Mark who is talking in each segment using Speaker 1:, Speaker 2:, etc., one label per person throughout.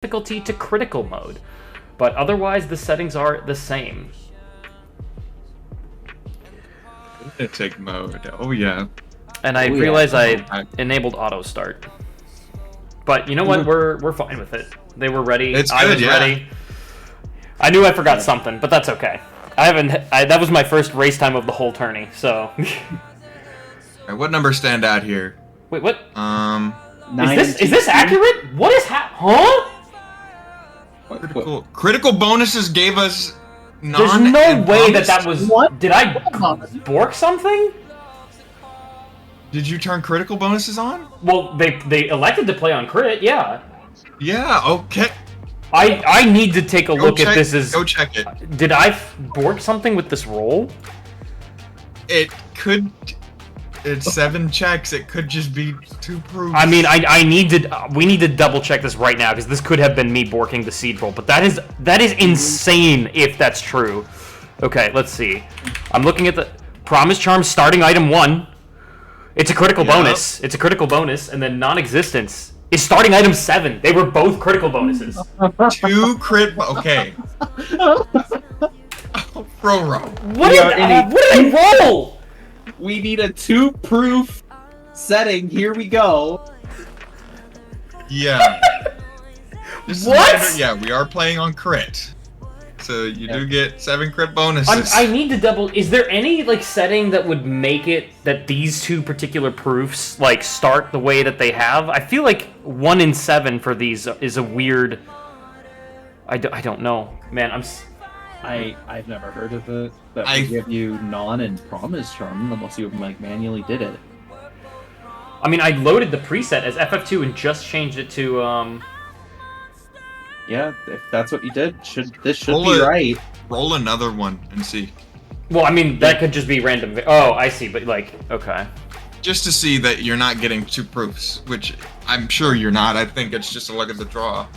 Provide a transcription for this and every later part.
Speaker 1: difficulty to critical mode, but otherwise the settings are the same.
Speaker 2: Lunatic mode. Oh yeah.
Speaker 1: And I realized I enabled auto start. But you know what? We're fine with it. They were ready. I was ready. I knew I forgot something, but that's okay. That was my first race time of the whole tourney, so.
Speaker 2: Right, what numbers stand out here?
Speaker 1: Wait, what?
Speaker 3: 9
Speaker 1: is this accurate? What is huh?
Speaker 2: Critical bonuses gave us
Speaker 1: There's no way that was. What? Did I bork something?
Speaker 2: Did you turn critical bonuses on?
Speaker 1: Well, they elected to play on crit, yeah.
Speaker 2: Yeah, okay.
Speaker 1: I need to take a look at this.
Speaker 2: Go check it.
Speaker 1: Did I bork something with this roll?
Speaker 2: It could. It's 7 checks. It could just be 2 proofs.
Speaker 1: I mean, we need to double check this right now because this could have been me borking the seed roll. But that is insane if that's true. Okay, let's see. I'm looking at the Promise Charm starting item 1. It's a critical bonus. It's a critical bonus, and then non-existence is starting item 7. They were both critical bonuses.
Speaker 2: 2 crit. Okay. Roro.
Speaker 1: What did I roll?
Speaker 3: We need a 2-proof setting. Here we go.
Speaker 2: Yeah.
Speaker 1: What?
Speaker 2: Yeah, we are playing on crit. So you do get 7 crit bonuses.
Speaker 1: I need to double. Is there any setting that would make it that these 2 particular proofs start the way that they have? I feel like 1 in 7 for these is a weird. I don't know, man.
Speaker 3: I've never heard of it that would give you non and promise charm unless you manually did it.
Speaker 1: I mean, I loaded the preset as FF2 and just changed it to
Speaker 3: Yeah, if that's what you did, this should be right.
Speaker 2: Roll another one and see.
Speaker 1: Well, I mean, that could just be random. Oh, I see, but okay.
Speaker 2: Just to see that you're not getting 2 proofs, which I'm sure you're not. I think it's just a look at the draw.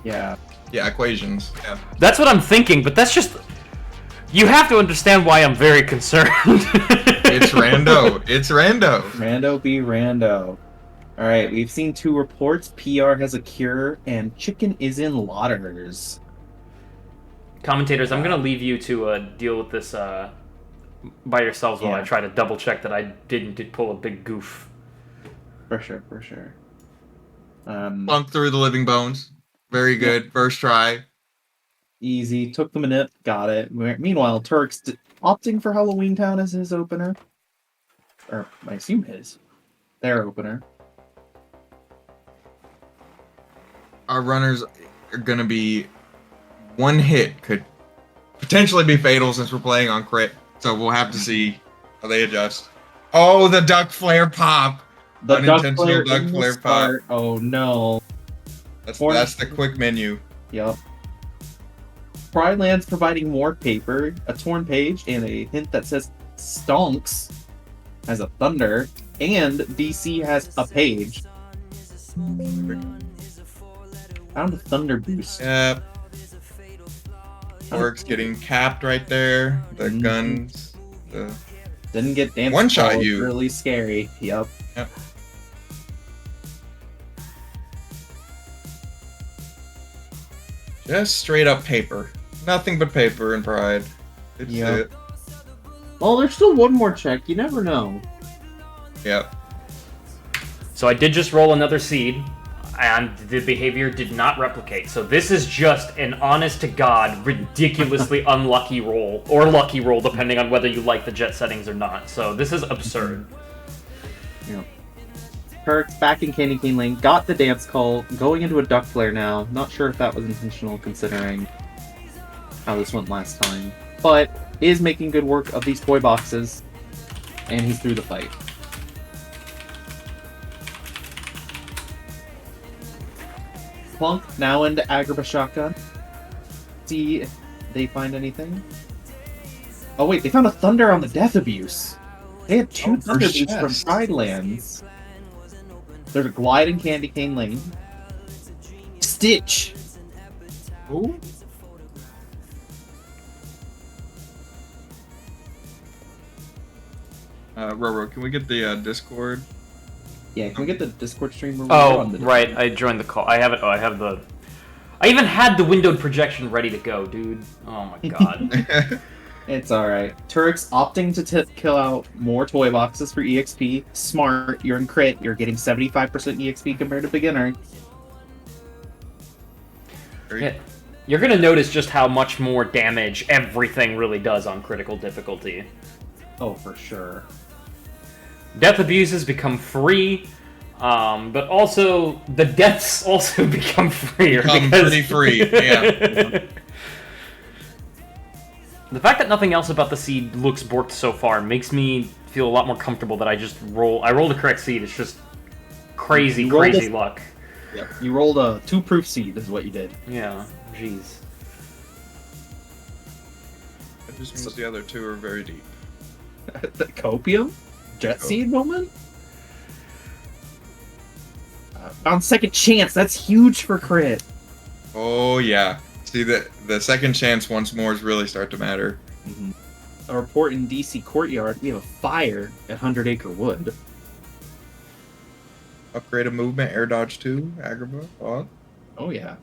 Speaker 3: Yeah.
Speaker 2: Yeah, equations. Yeah.
Speaker 1: That's what I'm thinking, but that's just. You have to understand why I'm very concerned.
Speaker 2: It's rando. It's rando.
Speaker 3: Rando be rando. Alright, we've seen 2 reports. PR has a cure, and Chicken is in Lauders.
Speaker 1: Commentators, I'm going to leave you to deal with this by yourselves while I try to double check that I didn't pull a big goof.
Speaker 3: For sure, for sure.
Speaker 2: Plunk through the living bones. Very good. First try.
Speaker 3: Easy. Took the minute. Got it. Meanwhile, TourX opting for Halloween Town as his opener. Or, I assume his. Their opener.
Speaker 2: Our runners are going to be 1 hit. Could potentially be fatal since we're playing on crit. So we'll have to see how they adjust. Oh, the duck flare pop.
Speaker 3: The
Speaker 2: unintentional duck flare pop.
Speaker 3: Oh, no.
Speaker 2: That's the quick menu.
Speaker 3: Yep. Pride Land's providing more paper, a torn page, and a hint that says Stonks has a thunder, and DC has a page. Found a thunder boost.
Speaker 2: Yep. Works getting capped right there. The guns.
Speaker 3: Didn't get damaged.
Speaker 2: One shot you.
Speaker 3: Really scary. Yep.
Speaker 2: Yep. Just straight up paper. Nothing but paper and pride. It's it.
Speaker 3: Well, there's still one more check. You never know.
Speaker 2: Yep.
Speaker 1: So I did just roll another seed, and the behavior did not replicate. So this is just an honest-to-God, ridiculously unlucky roll. Or lucky roll, depending on whether you like the jet settings or not. So this is absurd.
Speaker 3: Yeah. TourX back in Candy Cane Lane, got the dance call, going into a duck flare now. Not sure if that was intentional considering how this went last time. But is making good work of these toy boxes, and he's through the fight. Plunk now into Agrabah Shotgun. See if they find anything. Oh wait, they found a Thunder on the Death Abuse. They had 2 Thunder Boosts from Pride Lands. There's a Glide in Candy Cane Lane. Stitch!
Speaker 2: Ooh. Roro, can we get the Discord?
Speaker 3: Yeah, can we get the Discord stream? Where we're
Speaker 1: Oh,
Speaker 3: on the
Speaker 1: right. I joined the call. I have it. Oh, I have the. I even had the windowed projection ready to go, dude. Oh my god.
Speaker 3: It's alright. Turix opting to kill out more toy boxes for EXP. Smart. You're in crit. You're getting 75% EXP compared to beginner.
Speaker 1: Yeah. You're gonna notice just how much more damage everything really does on critical difficulty.
Speaker 3: Oh, for sure.
Speaker 1: Death abuses become free, but also the deaths also become freer.
Speaker 2: Become pretty free, yeah.
Speaker 1: The fact that nothing else about the seed looks borked so far makes me feel a lot more comfortable that I rolled the correct seed. It's just crazy luck.
Speaker 3: Yep. You rolled a 2-proof seed, is what you did.
Speaker 1: Yeah, jeez.
Speaker 2: That just means the other two are very deep.
Speaker 3: The copium? Jet seed moment? On second chance, that's huge for crit.
Speaker 2: Oh yeah. See the second chance once more is really start to matter.
Speaker 3: Mm-hmm. A report in DC Courtyard, we have a fire at 100 Acre Wood.
Speaker 2: Upgrade a movement, air dodge 2, Agrabah.
Speaker 3: Oh yeah.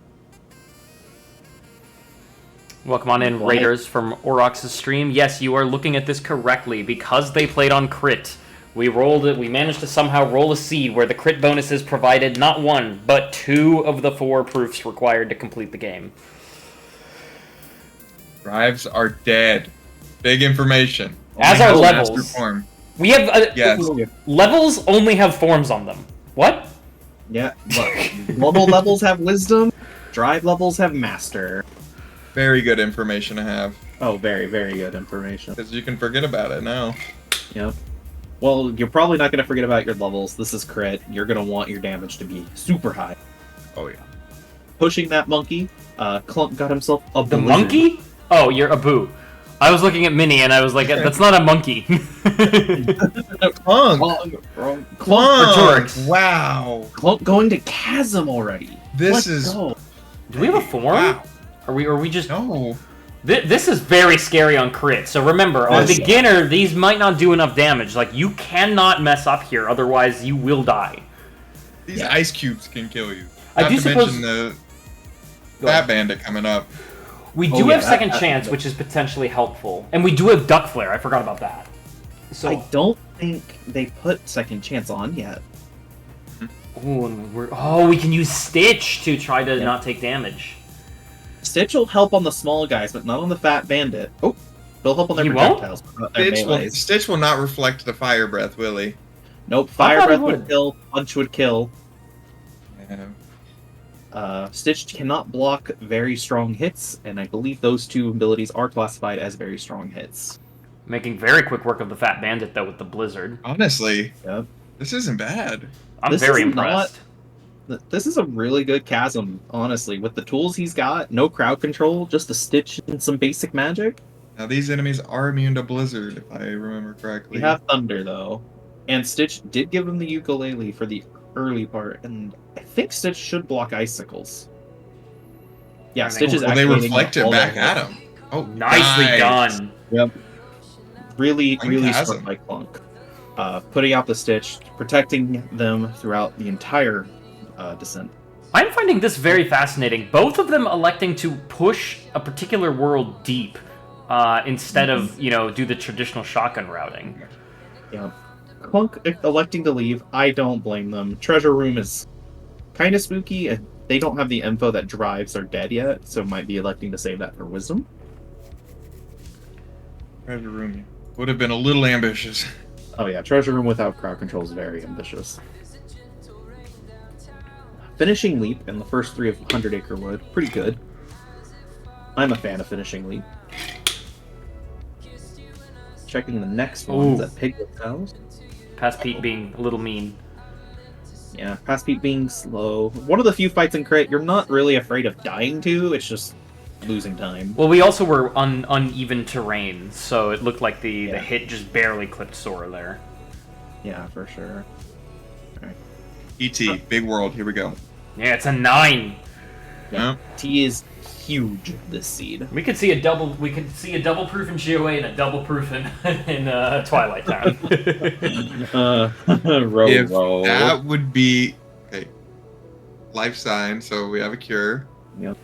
Speaker 1: Welcome on in,
Speaker 3: What?
Speaker 1: Raiders from Orox's stream. Yes, you are looking at this correctly. Because they played on crit, we rolled it. We managed to somehow roll a seed where the crit bonuses provided not 1, but 2 of the 4 proofs required to complete the game.
Speaker 2: Drives are dead. Big information.
Speaker 1: As
Speaker 2: Only
Speaker 1: are
Speaker 2: has
Speaker 1: levels.
Speaker 2: master form.
Speaker 1: We have
Speaker 2: Yes.
Speaker 1: levels only have forms on them. What?
Speaker 3: Yeah, but global levels have wisdom, drive levels have master.
Speaker 2: Very good information to have.
Speaker 3: Oh, very, very good information.
Speaker 2: Because you can forget about it now.
Speaker 3: Yep. Well, you're probably not going to forget about your levels. This is crit. You're going to want your damage to be super high.
Speaker 2: Oh yeah.
Speaker 3: Pushing that monkey, Clunk got himself a
Speaker 1: The
Speaker 3: blizzard.
Speaker 1: monkey? Oh, you're Abu. I was looking at Minnie and I was like, that's not a monkey.
Speaker 2: Clunk!
Speaker 3: Wrong.
Speaker 2: Clunk!
Speaker 1: Turix.
Speaker 2: Wow!
Speaker 3: Clunk going to Chasm already.
Speaker 2: This
Speaker 3: Let's
Speaker 2: is...
Speaker 3: go.
Speaker 1: Do we have a form?
Speaker 2: Wow.
Speaker 1: Are we just...
Speaker 2: No.
Speaker 1: This is very scary on crit. So remember, on
Speaker 2: Yes.
Speaker 1: beginner, these might not do enough damage. Like, you cannot mess up here, otherwise you will die.
Speaker 2: These ice cubes can kill you.
Speaker 1: I
Speaker 2: Not
Speaker 1: do
Speaker 2: to
Speaker 1: suppose-
Speaker 2: mention the
Speaker 1: Go ahead.
Speaker 2: Fat Bandit coming up.
Speaker 1: We
Speaker 3: Oh,
Speaker 1: do
Speaker 3: yeah,
Speaker 1: have second
Speaker 3: that-
Speaker 1: chance, which is potentially helpful. And we do have Duck Flare. I forgot about that. So,
Speaker 3: I don't think they put second chance on yet.
Speaker 1: ooh, and we can use Stitch to try to not take damage.
Speaker 3: Stitch will help on the small guys, but not on the Fat Bandit. Oh, he'll help on their
Speaker 1: He won't?
Speaker 3: projectiles, but not their melees.
Speaker 2: Stitch will not reflect the fire breath, will he?
Speaker 3: Nope,
Speaker 1: I
Speaker 3: Fire
Speaker 1: thought he
Speaker 3: Breath would
Speaker 1: would.
Speaker 3: kill, Punch would kill.
Speaker 2: Yeah.
Speaker 3: Stitch cannot block very strong hits, and I believe those two abilities are classified as very strong hits.
Speaker 1: Making very quick work of the Fat Bandit, though, with the Blizzard.
Speaker 2: Honestly,
Speaker 3: Yep.
Speaker 2: this isn't bad.
Speaker 1: I'm
Speaker 3: This
Speaker 1: very
Speaker 3: is not-
Speaker 1: impressed.
Speaker 3: This is a really good Chasm, honestly. With the tools he's got, no crowd control, just a Stitch and some basic magic.
Speaker 2: Now these enemies are immune to Blizzard, if I remember correctly.
Speaker 3: We have Thunder, though. And Stitch did give him the ukulele for the early part, and I think Stitch should block icicles. Yeah,
Speaker 1: I
Speaker 3: Stitch
Speaker 1: think-
Speaker 3: is
Speaker 2: Well, they
Speaker 3: activating
Speaker 2: reflect it
Speaker 3: all
Speaker 2: back
Speaker 3: that
Speaker 2: at him. Oh,
Speaker 1: Nicely
Speaker 2: nice.
Speaker 1: done.
Speaker 3: Yep. Really,
Speaker 2: Clunk
Speaker 3: really
Speaker 2: has
Speaker 3: smart
Speaker 2: him.
Speaker 3: by Clunk. Putting out the Stitch, protecting them throughout the entire descent.
Speaker 1: I'm finding this very fascinating. Both of them electing to push a particular world deep instead of, do the traditional shotgun routing.
Speaker 3: Yeah. Clunk electing to leave, I don't blame them. Treasure Room is kind of spooky, and they don't have the info that drives are dead yet, so might be electing to save that for Wisdom.
Speaker 2: Treasure room would have been a little ambitious.
Speaker 3: Oh yeah, Treasure Room without crowd control is very ambitious. Finishing Leap in the first 3 of 100 Acre Wood, pretty good. I'm a fan of Finishing Leap. Checking the next ones
Speaker 1: Ooh.
Speaker 3: at Piglet's house.
Speaker 1: Past Pete being a little mean.
Speaker 3: Yeah, Past Beat being slow. One of the few fights in crit you're not really afraid of dying to, it's just losing time.
Speaker 1: Well, we also were on uneven terrain, so it looked like the
Speaker 3: Yeah.
Speaker 1: hit just barely clipped Sora there.
Speaker 3: Yeah, for sure.
Speaker 2: E.T. Big world. Here we go.
Speaker 1: Yeah, it's a 9.
Speaker 2: Yeah.
Speaker 3: T is huge this seed.
Speaker 1: We could see a double. We could see a double proof in GOA and a double proof in Twilight Town.
Speaker 2: If that would be okay. Life sign, so we have a cure.
Speaker 3: Yep.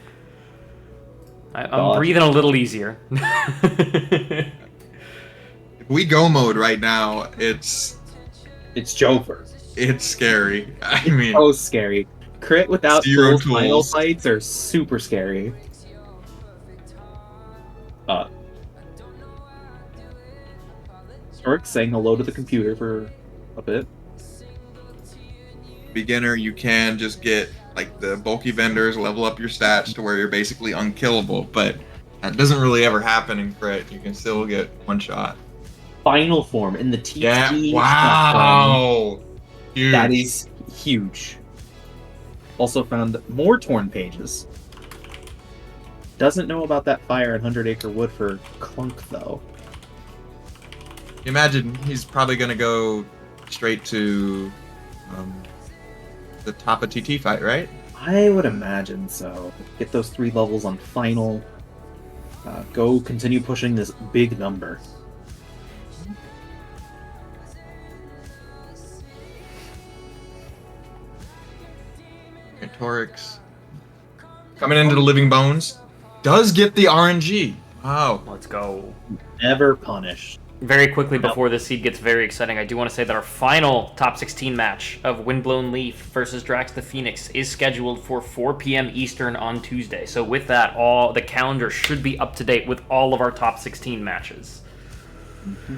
Speaker 1: I'm breathing a little easier.
Speaker 2: If we go mode right now, it's
Speaker 3: Jover.
Speaker 2: It's scary. I mean,
Speaker 3: So scary. Crit without
Speaker 2: Zero
Speaker 3: full final
Speaker 2: tools.
Speaker 3: fights are super scary. MrTourix saying hello to the computer for a bit.
Speaker 2: beginner, you can just get like the bulky vendors, level up your stats to where you're basically unkillable, but that doesn't really ever happen in crit. You can still get one shot.
Speaker 3: Final form in the TT.
Speaker 2: Yeah,
Speaker 3: shotgun.
Speaker 2: wow. Huge.
Speaker 3: That is huge. Also found more torn pages. Doesn't know about that fire at 100 Acre Wood for Clunk, though.
Speaker 2: Imagine he's probably going to go straight to the top of TT fight, right?
Speaker 3: I would imagine so. Get those 3 levels on final. Go continue pushing this big number.
Speaker 2: MrTourix coming into the Living Bones does get the RNG. Wow.
Speaker 1: Let's go.
Speaker 3: Never punished.
Speaker 1: Very quickly before this seed gets very exciting, I do want to say that our final top 16 match of Windblown Leaf versus Drax the Phoenix is scheduled for 4 p.m. Eastern on Tuesday. So with that, all the calendar should be up to date with all of our top 16 matches.
Speaker 3: Mm-hmm.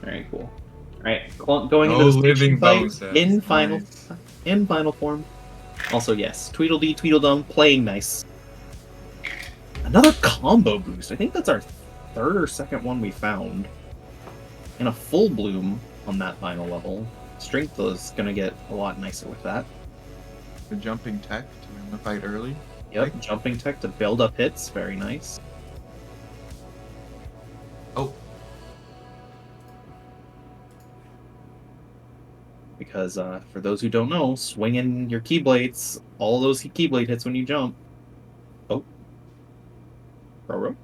Speaker 3: Very cool. All right, Clunk going
Speaker 2: No
Speaker 3: into the
Speaker 2: Living
Speaker 3: station fight
Speaker 2: Bones,
Speaker 3: in
Speaker 2: that's
Speaker 3: final,
Speaker 2: nice.
Speaker 3: in final form. Also, yes, Tweedledee, Tweedledum, playing nice. Another combo boost. I think that's our third or second one we found. And a full bloom on that final level. Strength is going to get a lot nicer with that.
Speaker 2: The jumping tech to win the fight early.
Speaker 3: Yep, jumping tech to build up hits. Very nice.
Speaker 2: Oh.
Speaker 3: Because for those who don't know, swinging your Keyblades, all those Keyblade hits when you jump. Oh. Roro?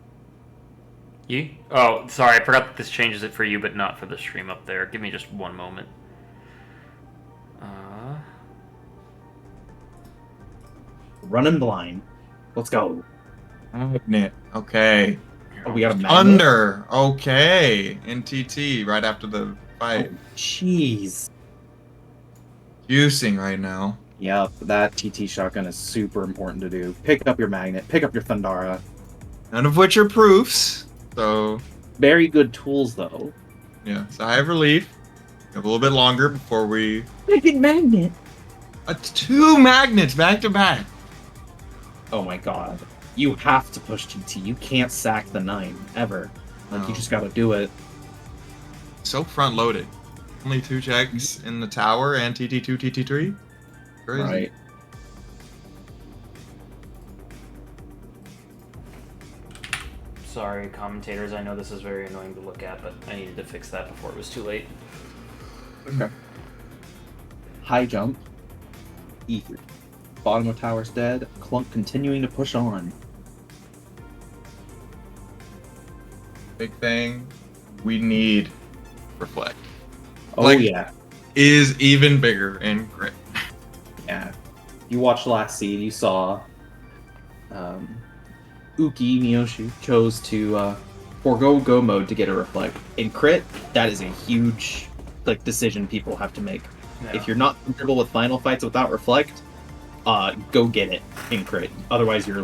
Speaker 1: You? Oh, sorry, I forgot that this changes it for you, but not for the stream up there. Give me just one moment.
Speaker 3: Running blind. Let's go.
Speaker 2: Magnet. Okay.
Speaker 3: Oh, we got a magnet.
Speaker 2: Under. Okay. In TT right after the fight.
Speaker 3: Jeez.
Speaker 2: Juicing right now.
Speaker 3: Yep, that TT shotgun is super important to do. Pick up your magnet, pick up your Thundara.
Speaker 2: None of which are proofs. So,
Speaker 3: Very good tools, though.
Speaker 2: yeah. Sigh of relief. Have a little bit longer before we...
Speaker 3: Freaking magnet!
Speaker 2: 2 magnets back to back.
Speaker 3: Oh my god. You have to push TT. You can't sack the 9, ever. Like,
Speaker 2: No.
Speaker 3: you just gotta do it.
Speaker 2: So front loaded. Only 2 checks in the tower and TT2, TT3. Crazy.
Speaker 3: Right.
Speaker 1: Sorry, commentators. I know this is very annoying to look at, but I needed to fix that before it was too late.
Speaker 2: Okay.
Speaker 3: High jump. Ether. Bottom of tower's dead. Clunk continuing to push on.
Speaker 2: Big thing. We need reflect.
Speaker 3: Oh,
Speaker 2: Like-
Speaker 3: yeah.
Speaker 2: Is even bigger in crit.
Speaker 3: Yeah. You watched last seed, you saw Uki Miyoshi chose to forego go mode to get a reflect. In crit, that is a huge decision people have to make.
Speaker 1: Yeah.
Speaker 3: If you're not comfortable with final fights without reflect, go get it in crit. Otherwise you're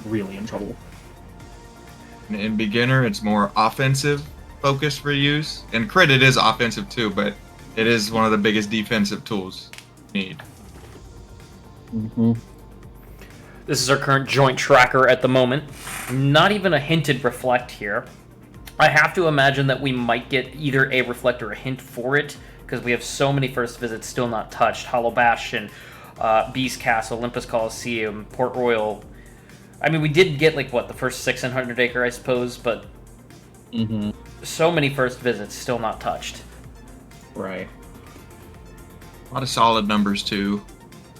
Speaker 3: really in trouble.
Speaker 2: In beginner, it's more offensive focus for use. In crit, it is offensive too, but it is one of the biggest defensive tools you need.
Speaker 3: Mm-hmm.
Speaker 1: This is our current joint tracker at the moment. Not even a hinted reflect here. I have to imagine that we might get either a reflect or a hint for it, because we have so many first visits still not touched. Hollow Bastion, Beast Castle, Olympus Coliseum, Port Royal. I mean, we did get, the first 6 in 100 Acre, I suppose, but so many first visits still not touched.
Speaker 3: Right.
Speaker 2: A lot of solid numbers too.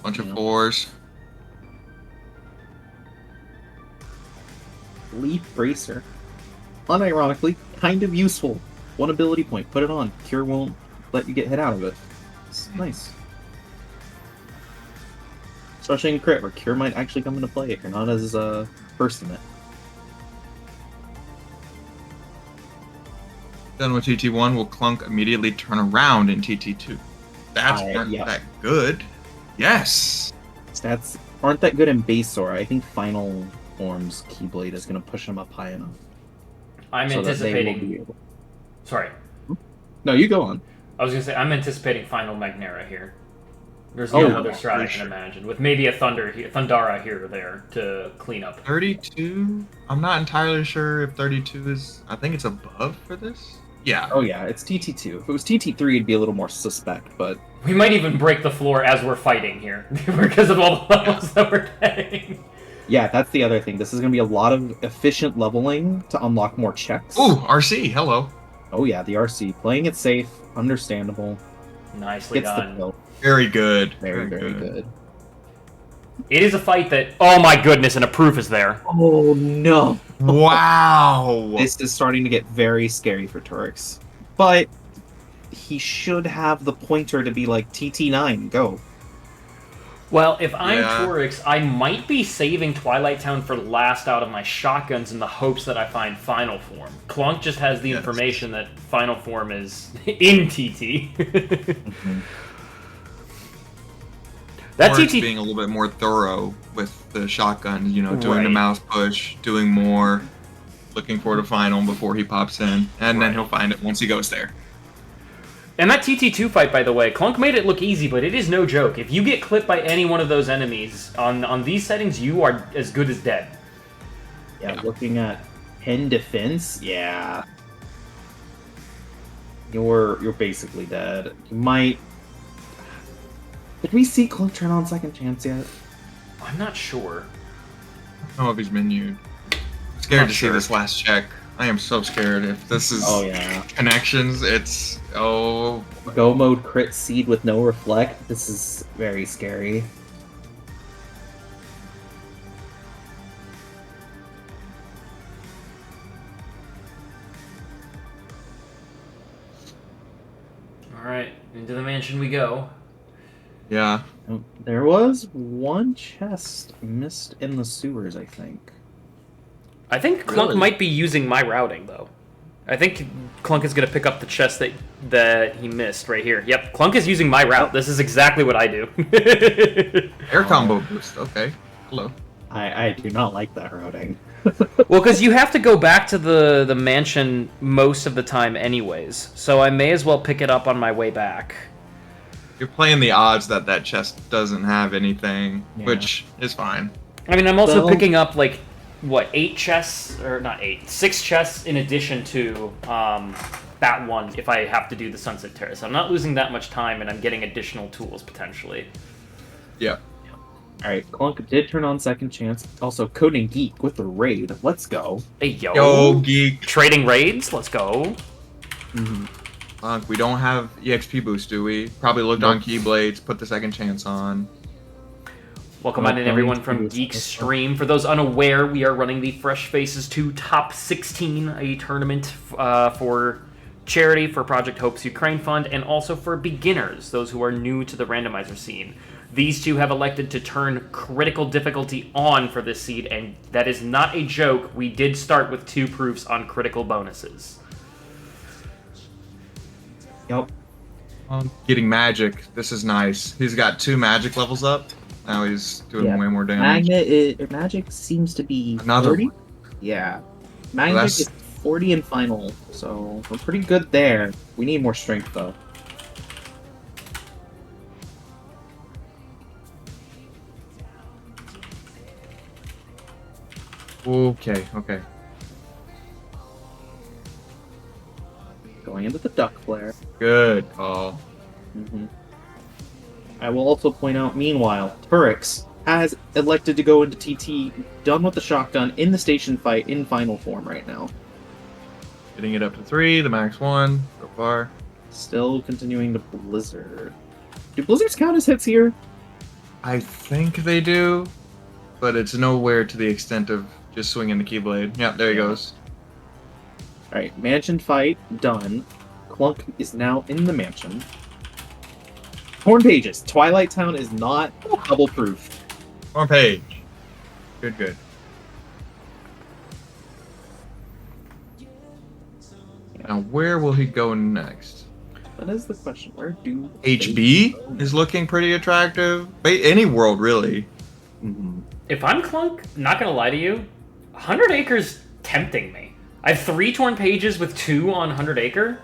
Speaker 2: Bunch of 4s.
Speaker 3: Leaf Bracer. Unironically, kind of useful. 1 ability point. Put it on. Cure won't let you get hit out of it. It's nice. Especially in crit, where Cure might actually come into play if you're not as versed in it.
Speaker 2: Done with TT1, will Clunk immediately turn around in TT2? That's not
Speaker 3: yeah.
Speaker 2: that good. Yes.
Speaker 3: Stats aren't that good in base Sora. I think Final Form's Keyblade is going to push him up high enough.
Speaker 1: I'm
Speaker 3: so that they won't
Speaker 1: anticipating.
Speaker 3: be able-
Speaker 1: Sorry,
Speaker 3: No, you go on.
Speaker 1: I was gonna say I'm anticipating final Magnera here. There's
Speaker 3: Oh,
Speaker 1: no other strat I
Speaker 2: for
Speaker 1: can
Speaker 2: sure.
Speaker 1: imagine, with maybe a Thundara here or there to clean up.
Speaker 2: 32? I'm not entirely sure if 32 is... I think it's above for this? Yeah.
Speaker 3: Oh yeah, it's TT2. If it was TT3, it'd be a little more suspect, but
Speaker 1: We might even break the floor as we're fighting here because of all the levels that we're getting.
Speaker 3: yeah, that's the other thing. This is going to be a lot of efficient leveling to unlock more checks.
Speaker 2: Ooh, RC, hello.
Speaker 3: Oh yeah, the RC. Playing it safe, understandable.
Speaker 1: Nicely
Speaker 3: Gets the
Speaker 1: done.
Speaker 3: kill.
Speaker 2: Very good.
Speaker 3: Very, very good.
Speaker 1: It is a fight that, oh my goodness, and a proof is there.
Speaker 3: Oh no!
Speaker 2: Wow.
Speaker 3: This is starting to get very scary for Tourix. But he should have the pointer to be like TT9, go.
Speaker 1: Well, if I'm
Speaker 2: Yeah.
Speaker 1: Tourix, I might be saving Twilight Town for last out of my shotguns in the hopes that I find Final Form. Clunk just has the
Speaker 2: Yes.
Speaker 1: information that Final Form is in TT. That
Speaker 2: Tourix
Speaker 1: TT
Speaker 2: being a little bit more thorough with the shotgun, you know, doing the
Speaker 1: Right.
Speaker 2: mouse push, doing more, looking for the final before he pops in, and
Speaker 1: Right.
Speaker 2: then he'll find it once he goes there.
Speaker 1: And that TT2 fight, by the way, Clunk made it look easy, but it is no joke. If you get clipped by any one of those enemies on these settings, you are as good as dead.
Speaker 3: Yeah, looking at 10 defense, yeah. You're basically dead. You might... Did we see Clunk turn on second chance yet?
Speaker 1: I'm not sure.
Speaker 2: I don't know if he's menued. I'm scared
Speaker 1: Not
Speaker 2: to
Speaker 1: sure.
Speaker 2: see this last check. I am so scared. If this is
Speaker 3: Oh yeah.
Speaker 2: connections, it's... Oh...
Speaker 3: Go mode crit seed with no reflect. This is very scary.
Speaker 1: Alright, into the mansion we go.
Speaker 2: Yeah.
Speaker 3: Oh, there was one chest missed in the sewers, I think.
Speaker 1: I think Clunk
Speaker 3: Really?
Speaker 1: might be using my routing, though. I think Clunk is going to pick up the chest that he missed right here. Yep, Clunk is using my route. This is exactly what I do.
Speaker 2: Air combo boost. Okay. Hello.
Speaker 3: I do not like that routing.
Speaker 1: Well, because you have to go back to the mansion most of the time anyways, so I may as well pick it up on my way back.
Speaker 2: You're playing the odds that that chest doesn't have anything,
Speaker 3: Yeah.
Speaker 2: which is fine.
Speaker 1: I mean, I'm also
Speaker 3: Well-
Speaker 1: picking up, like, what, 8 chests? Or not 8, 6 chests in addition to that one if I have to do the Sunset Terrace. I'm not losing that much time, and I'm getting additional tools, potentially.
Speaker 2: Yeah.
Speaker 3: Alright, Clunk did turn on second chance. Also, Coding Geek with the raid. Let's go.
Speaker 1: Hey, yo.
Speaker 2: Yo, geek.
Speaker 1: Trading raids? Let's go.
Speaker 2: Fuck, we don't have EXP boost, do we? Probably looked on Keyblades, put the second chance on.
Speaker 1: Welcome
Speaker 3: Oh,
Speaker 1: on in, everyone,
Speaker 3: going
Speaker 1: from
Speaker 3: to-
Speaker 1: Geek Stream. For those unaware, we are running the Fresh Faces 2 Top 16, a tournament for charity for Project Hope's Ukraine Fund, and also for beginners, those who are new to the randomizer scene. These two have elected to turn critical difficulty on for this seed, and that is not a joke. We did start with 2 proofs on critical bonuses.
Speaker 3: Yep.
Speaker 2: Getting magic. This is nice. He's got 2 magic levels up. Now he's doing
Speaker 3: Yeah.
Speaker 2: way more damage.
Speaker 3: Magic seems to be
Speaker 2: Another
Speaker 3: 40.
Speaker 2: one.
Speaker 3: Yeah. Magic
Speaker 2: that's-
Speaker 3: is 40 in final, so we're pretty good there. We need more strength, though.
Speaker 2: Okay, okay.
Speaker 3: Going into the Duck Flare.
Speaker 2: Good call.
Speaker 3: I will also point out, meanwhile, Tourix has elected to go into TT, done with the shotgun, in the station fight, in final form right now.
Speaker 2: Getting it up to 3, the max 1, so far.
Speaker 3: Still continuing to Blizzard. Do Blizzards count as hits here?
Speaker 2: I think they do. but it's nowhere to the extent of just swinging the Keyblade. Yeah, there he goes.
Speaker 3: Alright, mansion fight done. Clunk is now in the mansion. Torn pages. Twilight Town is not double proof.
Speaker 2: One page. Good, good. Now, where will he go next?
Speaker 3: That is the question. Where do
Speaker 2: HB is looking pretty attractive. Any world, really.
Speaker 1: If I'm Clunk, not gonna lie to you, 100 Acres tempting me. I have 3 torn pages with 2 on 100 Acre.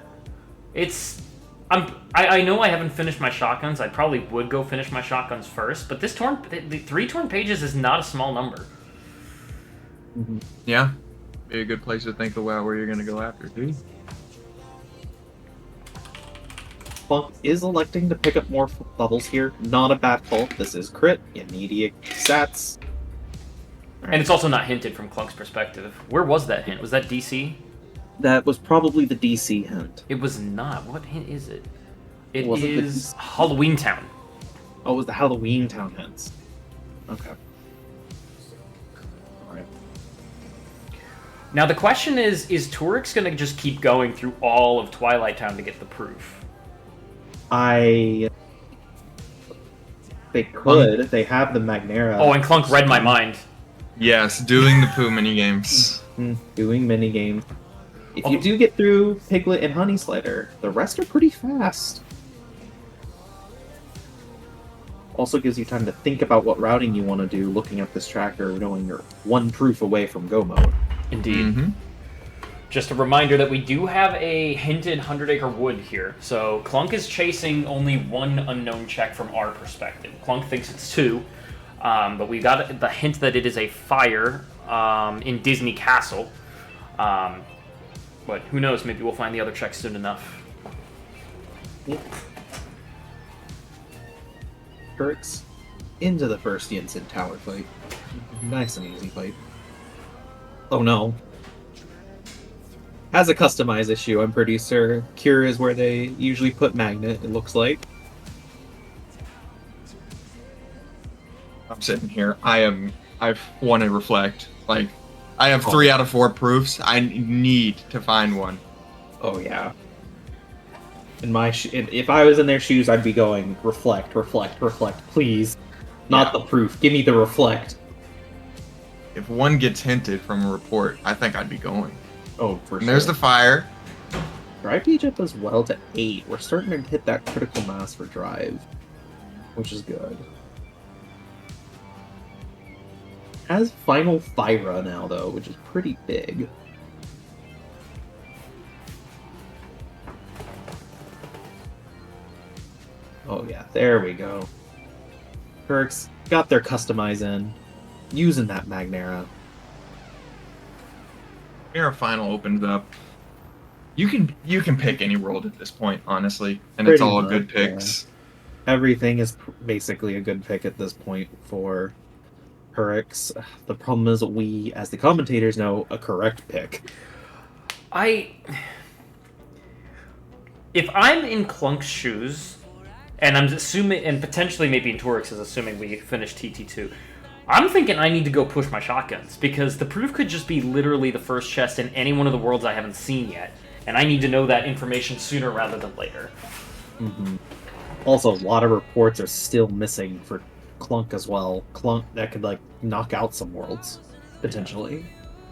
Speaker 1: I know I haven't finished my shotguns. I probably would go finish my shotguns first, but the 3 torn pages is not a small number.
Speaker 2: Yeah. Be a good place to think about where you're going to go after, too.
Speaker 3: Clunk is electing to pick up more bubbles here. Not a bad call. This is crit. Immediate stats.
Speaker 1: And it's also not hinted from Clunk's perspective. Where was that hint? Was that DC?
Speaker 3: That was probably the DC hint.
Speaker 1: It was not. What hint is it? It
Speaker 3: Was it
Speaker 1: is Halloween Town.
Speaker 3: Oh, it was the Halloween Town hints. Okay. Alright.
Speaker 1: Now the question is Tourix going to just keep going through all of Twilight Town to get the proof?
Speaker 3: They could. They have the Magnera.
Speaker 1: Oh, and Clunk read my mind.
Speaker 2: Yes, doing the poo minigames.
Speaker 3: Doing minigame. If you do get through Piglet and Honey Slider, the rest are pretty fast. Also gives you time to think about what routing you want to do, looking at this tracker, knowing you're 1 proof away from go mode.
Speaker 1: Indeed. Just a reminder that we do have a hinted 100 Acre Wood here. So Clunk is chasing only 1 unknown check from our perspective. Clunk thinks it's 2, but we got the hint that it is a fire in Disney Castle. But who knows, maybe we'll find the other check soon enough.
Speaker 3: Tourix into the first Yinsen tower fight. Nice and easy fight. Oh no. Has a customize issue, I'm pretty sure. Cure is where they usually put Magnet, it looks like.
Speaker 2: I'm sitting here. I want to reflect. Like, I have 3 out of 4 proofs. I need to find one.
Speaker 3: Oh yeah. If I was in their shoes, I'd be going reflect, reflect, reflect, please. Not the proof. Give me the reflect.
Speaker 2: If one gets hinted from a report, I think I'd be going.
Speaker 3: Oh, for sure.
Speaker 2: And there's the fire.
Speaker 3: Drive page up as well to 8. We're starting to hit that critical mass for drive, which is good. Has final Thyra now, though, which is pretty big. Oh yeah, there we go. Perks got their customize in, using that Magnera.
Speaker 2: Here, a final opens up. You can pick any world at this point, honestly, and
Speaker 3: Pretty
Speaker 2: it's all
Speaker 3: much,
Speaker 2: good picks.
Speaker 3: Yeah. Everything is basically a good pick at this point for Perix. The problem is we, as the commentators, know a correct pick.
Speaker 1: If I'm in Clunk's shoes, and I'm assuming, and potentially maybe in Tourix is assuming we finish TT2, I'm thinking I need to go push my shotguns, because the proof could just be literally the first chest in any one of the worlds I haven't seen yet, and I need to know that information sooner rather than later.
Speaker 3: Also, a lot of reports are still missing for Clunk as well. Clunk, that could, like, knock out some worlds, potentially.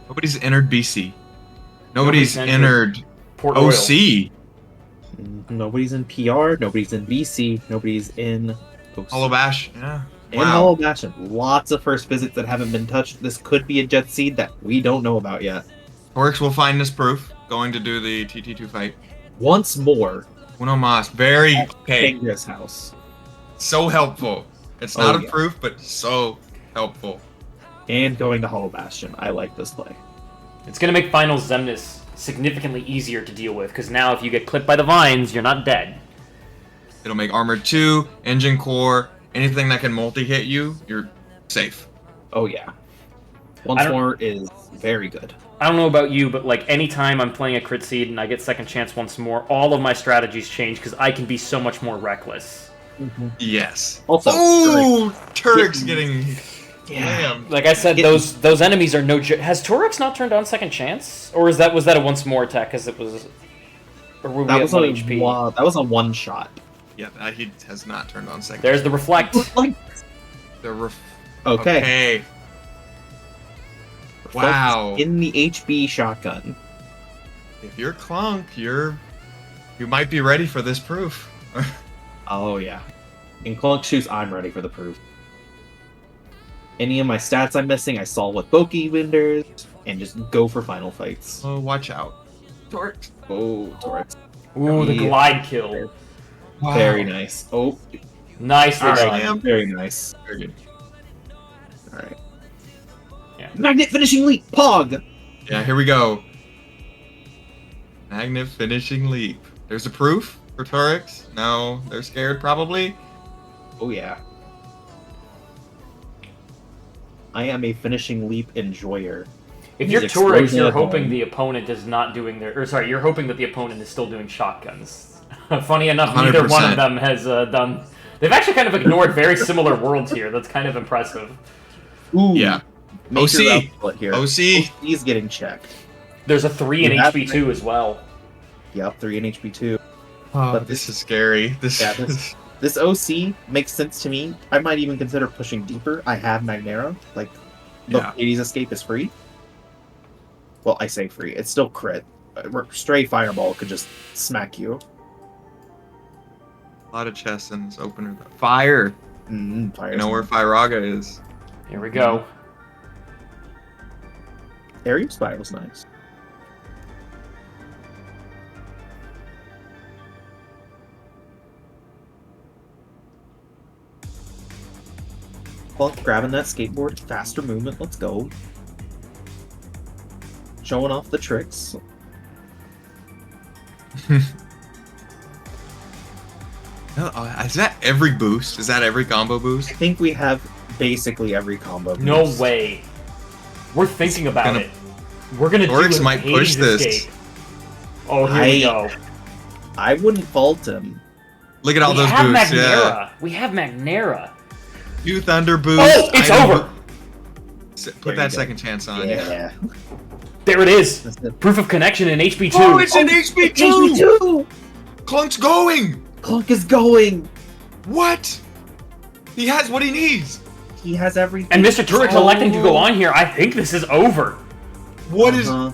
Speaker 2: Nobody's entered BC. Nobody's entered
Speaker 1: Port Royal.
Speaker 2: OC.
Speaker 3: Nobody's in PR, nobody's in BC, nobody's in OC.
Speaker 2: Hollow Bash. Yeah.
Speaker 3: And Hollow Bastion. Lots of first visits that haven't been touched. This could be a Jet Seed that we don't know about yet.
Speaker 2: Tourix will find this proof. Going to do the TT2 fight.
Speaker 3: Once more,
Speaker 2: Uno Mas. Very
Speaker 3: Pengra's house.
Speaker 2: so helpful. It's not a proof, but so helpful.
Speaker 3: And going to Hollow Bastion. I like this play.
Speaker 1: It's going to make Final Zemnis significantly easier to deal with, because now if you get clipped by the vines, you're not dead.
Speaker 2: It'll make Armor 2, Engine Core, anything that can multi-hit you, you're safe.
Speaker 3: Oh yeah. Once more is very good.
Speaker 1: I don't know about you, but like anytime I'm playing a crit seed and I get second chance once more, all of my strategies change because I can be so much more reckless.
Speaker 2: Yes.
Speaker 3: Also,
Speaker 2: Tourix getting Damn.
Speaker 1: Like I said, those enemies are no joke. Has TourX not turned on second chance, or was that a once more attack? Because it was. Or were we
Speaker 3: That
Speaker 1: at
Speaker 3: was
Speaker 1: 1
Speaker 3: a
Speaker 1: HP?
Speaker 3: that was a one shot.
Speaker 2: Yeah, he has not turned on second.
Speaker 1: There's the reflect.
Speaker 3: Okay.
Speaker 2: Wow.
Speaker 3: In the HB shotgun.
Speaker 2: If you're Clunk, you might be ready for this proof.
Speaker 3: Oh yeah. In Clunk shoes, I'm ready for the proof. Any of my stats I'm missing, I solve with Boki vendors and just go for final fights.
Speaker 2: Oh, watch out. TourX.
Speaker 3: Oh, TourX.
Speaker 1: Ooh, the glide kill.
Speaker 2: Wow.
Speaker 3: Very nice. Oh,
Speaker 1: Nicely
Speaker 3: alright.
Speaker 1: done.
Speaker 3: Very nice.
Speaker 2: Very good.
Speaker 3: Alright.
Speaker 1: Yeah.
Speaker 3: Magnet finishing leap! Pog!
Speaker 2: Yeah, here we go. Magnet finishing leap. There's a proof for TourX. No, they're scared probably.
Speaker 3: Oh yeah. I am a finishing leap enjoyer.
Speaker 1: If
Speaker 3: He's
Speaker 1: you're TourX,
Speaker 3: explosion
Speaker 1: you're
Speaker 3: at
Speaker 1: hoping
Speaker 3: home.
Speaker 1: the opponent is not doing their. Or sorry, you're hoping that the opponent is still doing shotguns. Funny enough, neither one of
Speaker 2: 100%.
Speaker 1: them has done. They've actually kind of ignored very similar worlds here. That's kind of impressive.
Speaker 3: Ooh.
Speaker 2: Yeah.
Speaker 3: Major
Speaker 2: OC.
Speaker 3: output here.
Speaker 2: OC.
Speaker 3: He's getting checked.
Speaker 1: There's a 3 in
Speaker 3: You have
Speaker 1: HP2 as well.
Speaker 3: Yep, 3 in HP2.
Speaker 2: Oh,
Speaker 3: But
Speaker 2: this is scary.
Speaker 3: Yeah, this OC makes sense to me. I might even consider pushing deeper. I have Magnera. Like, the
Speaker 2: Yeah.
Speaker 3: Hades escape is free. Well, I say free. It's still crit. Stray Fireball could just smack you.
Speaker 2: A lot of chests in this opener. Fire.
Speaker 3: Fire.
Speaker 2: You know where Firaga is.
Speaker 1: Here we go.
Speaker 3: Aerial Spiral's nice. Well, grabbing that skateboard, faster movement, let's go. Showing off the tricks.
Speaker 2: Is that every boost? Is that every combo boost?
Speaker 3: I think we have basically every combo.
Speaker 1: No
Speaker 3: boost.
Speaker 1: way. We're thinking about
Speaker 2: gonna-
Speaker 1: it. We're gonna
Speaker 2: TourX
Speaker 1: do
Speaker 2: might push
Speaker 1: Hades
Speaker 2: this.
Speaker 1: escape. Oh, here we go.
Speaker 3: I wouldn't fault him.
Speaker 2: Look at all
Speaker 1: We
Speaker 2: those
Speaker 1: have
Speaker 2: boosts.
Speaker 1: Magnera.
Speaker 2: Yeah.
Speaker 1: We have Magnera.
Speaker 2: 2 thunder boosts.
Speaker 1: Oh, it's
Speaker 2: item
Speaker 1: over.
Speaker 2: Put
Speaker 3: There you
Speaker 2: that
Speaker 3: go.
Speaker 2: second chance on.
Speaker 3: Yeah.
Speaker 1: There it is.
Speaker 3: That's it.
Speaker 1: Proof of connection in HP2.
Speaker 2: Oh, it's an HP2.
Speaker 3: HP2!
Speaker 2: Clunk's going.
Speaker 3: Clunk is going!
Speaker 2: What? He has what he needs.
Speaker 3: He has everything.
Speaker 1: And MrTourix electing to go on here. I think this is over.
Speaker 2: What is
Speaker 3: Oh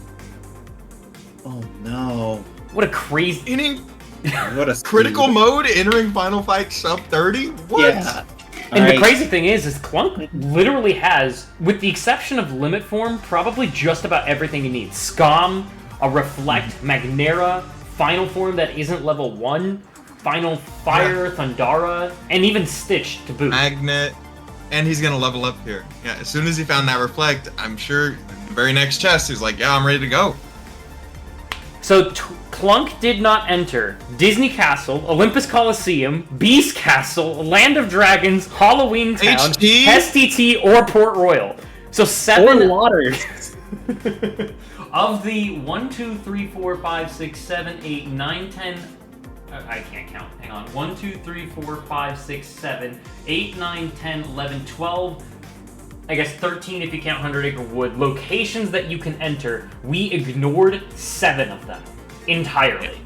Speaker 3: no.
Speaker 1: What a crazy.
Speaker 2: inning
Speaker 3: What a
Speaker 2: critical
Speaker 3: speed.
Speaker 2: mode entering final fight sub 30? What?
Speaker 3: Yeah.
Speaker 1: And the
Speaker 3: Alright.
Speaker 1: crazy thing is Clunk literally has, with the exception of Limit Form, probably just about everything he needs. Scom, a Reflect, Magnera, Final Form that isn't level 1, Final Fire, Thundara, and even Stitch to boot.
Speaker 2: Magnet, and he's gonna level up here. Yeah, as soon as he found that reflect, I'm sure the very next chest he's like, yeah, I'm ready to go.
Speaker 1: So Clunk did not enter Disney Castle, Olympus Coliseum, Beast Castle, Land of Dragons, Halloween Town,
Speaker 2: HT?
Speaker 1: STT, or Port Royal. So
Speaker 3: Or
Speaker 1: 7
Speaker 3: waters.
Speaker 1: of the 1, 2, 3, 4, 5, 6, 7, 8, 9, 10. I can't count. Hang on. 1, 2, 3, 4, 5, 6, 7, 8, 9, 10, 11, 12. I guess 13 if you count 100 Acre Wood. Locations that you can enter. We ignored 7 of them entirely.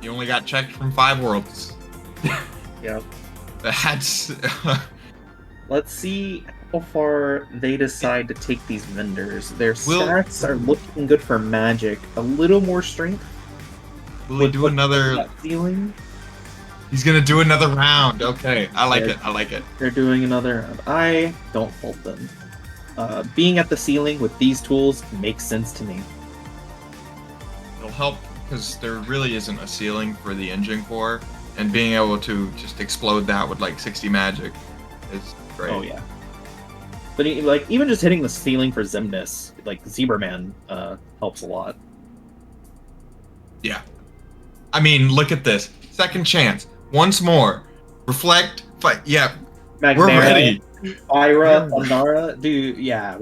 Speaker 2: You only got checked from 5 worlds.
Speaker 3: Yep.
Speaker 2: That's
Speaker 3: Let's see how far they decide to take these vendors. Their
Speaker 2: Will-
Speaker 3: stats are looking good for magic. A little more strength.
Speaker 2: will he do another?
Speaker 3: That ceiling.
Speaker 2: He's gonna do another round. Okay, I like it. I like it.
Speaker 3: They're doing another. I don't fault them. Being at the ceiling with these tools makes sense to me.
Speaker 2: It'll help because there really isn't a ceiling for the engine core, and being able to just explode that with like 60 magic is great.
Speaker 3: Oh yeah. But like even just hitting the ceiling for Xemnas, like Zebraman, helps a lot.
Speaker 2: Yeah. I mean, look at this. Second chance. Once more. Reflect. Fight. Yeah. We're
Speaker 3: Magnera,
Speaker 2: ready.
Speaker 3: Ira, Thundara, dude, yeah,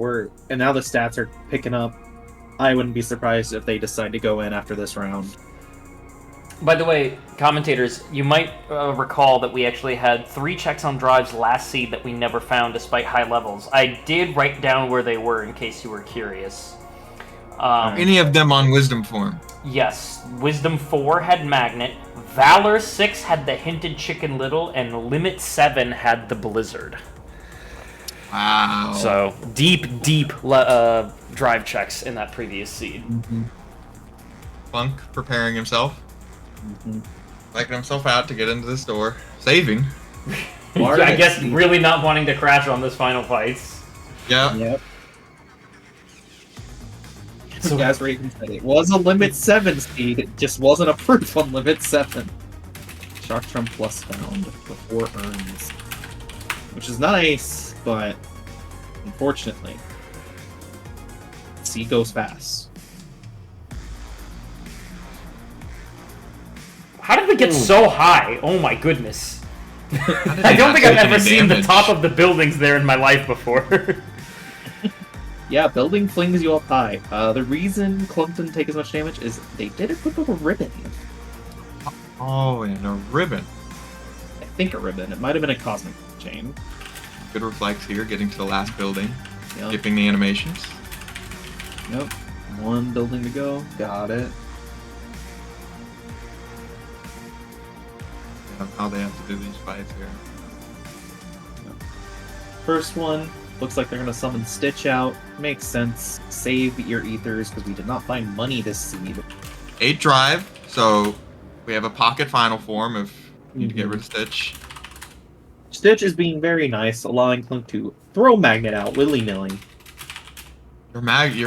Speaker 3: and now the stats are picking up. I wouldn't be surprised if they decide to go in after this round.
Speaker 1: By the way, commentators, you might recall that we actually had 3 checks on drives last seed that we never found despite high levels. I did write down where they were in case you were curious.
Speaker 2: Any of them on Wisdom form?
Speaker 1: Yes. Wisdom 4 had Magnet, Valor 6 had the Hinted Chicken Little, and Limit 7 had the Blizzard.
Speaker 2: Wow.
Speaker 1: So, deep drive checks in that previous seed.
Speaker 2: Clunk preparing himself. Backing himself out to get into the store. Saving.
Speaker 1: I guess really not wanting to crash on this final fights.
Speaker 2: Yeah.
Speaker 3: Yep. So as Raven said, it was a Limit 7 speed, it just wasn't a proof on Limit 7. Shark Trump Plus found before Urns. Which is nice, but unfortunately, seed goes fast.
Speaker 1: How did we get so high? Oh my goodness.
Speaker 2: How did
Speaker 1: I
Speaker 2: he
Speaker 1: don't
Speaker 2: not
Speaker 1: think I've
Speaker 2: take
Speaker 1: ever
Speaker 2: any
Speaker 1: seen the
Speaker 2: damage?
Speaker 1: top of the buildings there in my life before.
Speaker 3: Yeah, building flings you up high. The reason Clunk didn't take as much damage is they did equip up a ribbon.
Speaker 2: Oh, and a ribbon.
Speaker 3: I think a ribbon. It might have been a cosmic chain.
Speaker 2: Good reflex here, getting to the last building.
Speaker 3: Yep.
Speaker 2: Skipping the animations.
Speaker 3: Yep. One building to go. Got it.
Speaker 2: How they have to do these fights here.
Speaker 3: First one. Looks like they're going to summon Stitch out. Makes sense. Save your ethers because we did not find money this seed.
Speaker 2: 8 drive, so we have a pocket final form if we need to get rid of Stitch.
Speaker 3: Stitch is being very nice, allowing Clunk to throw Magnet out willy-nilly.
Speaker 2: Your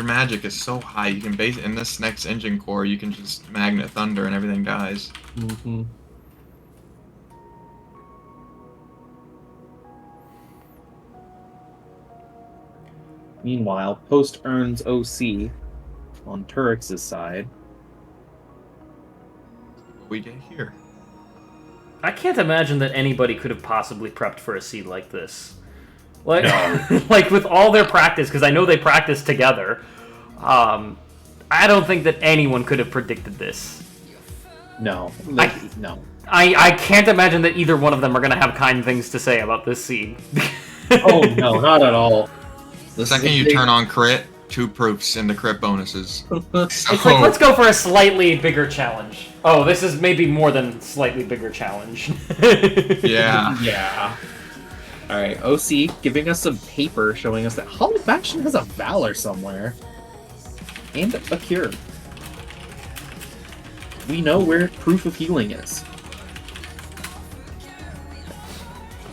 Speaker 2: magic is so high, you can base in this next engine core, you can just Magnet Thunder and everything dies.
Speaker 3: Mm-hmm. Meanwhile, post earns OC on Turix's side.
Speaker 2: What we get here.
Speaker 1: I can't imagine that anybody could have possibly prepped for a seed like this. Like,
Speaker 2: No.
Speaker 1: like with all their practice, because I know they practice together. I don't think that anyone could have predicted this.
Speaker 3: No. No.
Speaker 1: I can't imagine that either one of them are going to have kind things to say about this seed.
Speaker 3: Oh, no, not at all.
Speaker 2: The second you turn on crit, 2 proofs into crit bonuses.
Speaker 1: It's like, let's go for a slightly bigger challenge. Oh, this is maybe more than slightly bigger challenge.
Speaker 2: Yeah.
Speaker 3: Yeah. Alright, OC giving us some paper showing us that Hollow Bastion has a Valor somewhere. And a cure. We know where Proof of Healing is.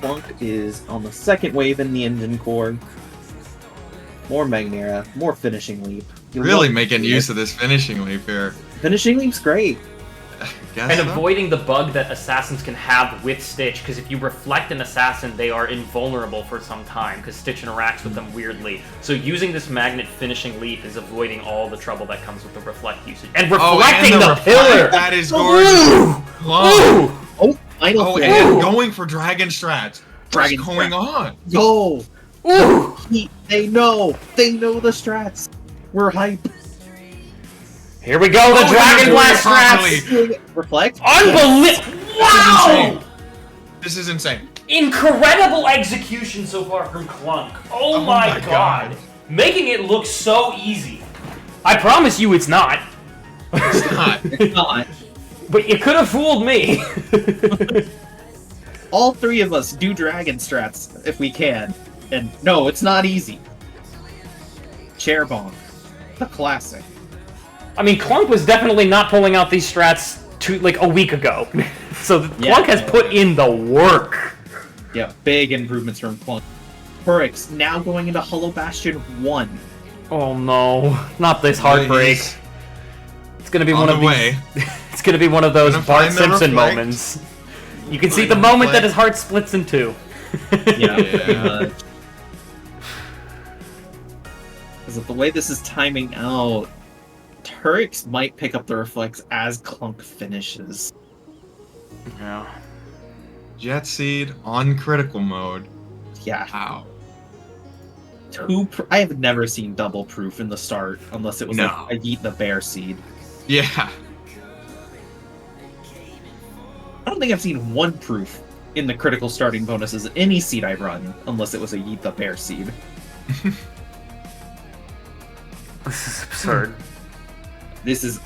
Speaker 3: Clunk is on the second wave in the engine core. More Magnera, more Finishing Leap.
Speaker 2: Really making use of this finishing leap here.
Speaker 3: Finishing Leap's great.
Speaker 2: Guess
Speaker 1: And
Speaker 2: so.
Speaker 1: avoiding the bug that assassins can have with Stitch, because if you reflect an assassin, they are invulnerable for some time, because Stitch interacts with them weirdly. So using this Magnet Finishing Leap is avoiding all the trouble that comes with the reflect usage. And reflecting
Speaker 2: and
Speaker 1: the
Speaker 2: reflect,
Speaker 1: pillar!
Speaker 2: That is gorgeous.
Speaker 1: Ooh!
Speaker 2: Clunk.
Speaker 1: Ooh!
Speaker 3: Oh, final
Speaker 2: Oh,
Speaker 3: four.
Speaker 2: and going for dragon strats.
Speaker 3: Dragon
Speaker 2: What's going on?
Speaker 3: Go!
Speaker 1: Ooh!
Speaker 3: They know the strats. We're hype.
Speaker 1: Here we go, the
Speaker 2: Oh,
Speaker 1: Dragon
Speaker 2: they're
Speaker 1: Blast
Speaker 2: doing it
Speaker 1: strats!
Speaker 3: Reflect.
Speaker 1: Unbelievable! Wow!
Speaker 2: This is insane.
Speaker 1: Incredible execution so far from Clunk. Oh, my
Speaker 2: my
Speaker 1: god.
Speaker 2: God.
Speaker 1: Making it look so easy. I promise you it's not.
Speaker 2: It's not.
Speaker 3: It's not.
Speaker 1: But you could have fooled me.
Speaker 3: All 3 of us do dragon strats if we can. And no, it's not easy. Chair bonk. The classic.
Speaker 1: I mean, Clunk was definitely not pulling out these strats like a week ago. So Clunk has put in the work.
Speaker 3: Yeah, big improvements from Clunk. TOURIX now going into Hollow Bastion 1.
Speaker 1: Oh no, not this heartbreak.
Speaker 2: He's
Speaker 1: It's gonna be
Speaker 2: on
Speaker 1: one of
Speaker 2: the
Speaker 1: these.
Speaker 2: way.
Speaker 1: It's gonna be one of those
Speaker 2: Gonna
Speaker 1: Bart
Speaker 2: find the
Speaker 1: Simpson
Speaker 2: reflect.
Speaker 1: moments. You can see
Speaker 2: Find
Speaker 1: the
Speaker 2: the
Speaker 1: moment that
Speaker 2: reflect.
Speaker 1: his heart splits in two.
Speaker 3: Yeah, pretty
Speaker 2: Yeah.
Speaker 3: much. Because of the way this is timing out, TOURIX might pick up the reflex as Clunk finishes.
Speaker 1: Yeah.
Speaker 2: Jet Seed on critical mode.
Speaker 3: Yeah,
Speaker 2: Wow.
Speaker 3: I have never seen double proof in the start unless it was
Speaker 2: No.
Speaker 3: like I eat the bear seed.
Speaker 2: Yeah.
Speaker 3: don't think I've seen one proof in the critical starting bonuses in any seed I run, unless it was a Yeet the Bear seed.
Speaker 1: This is absurd.
Speaker 3: This is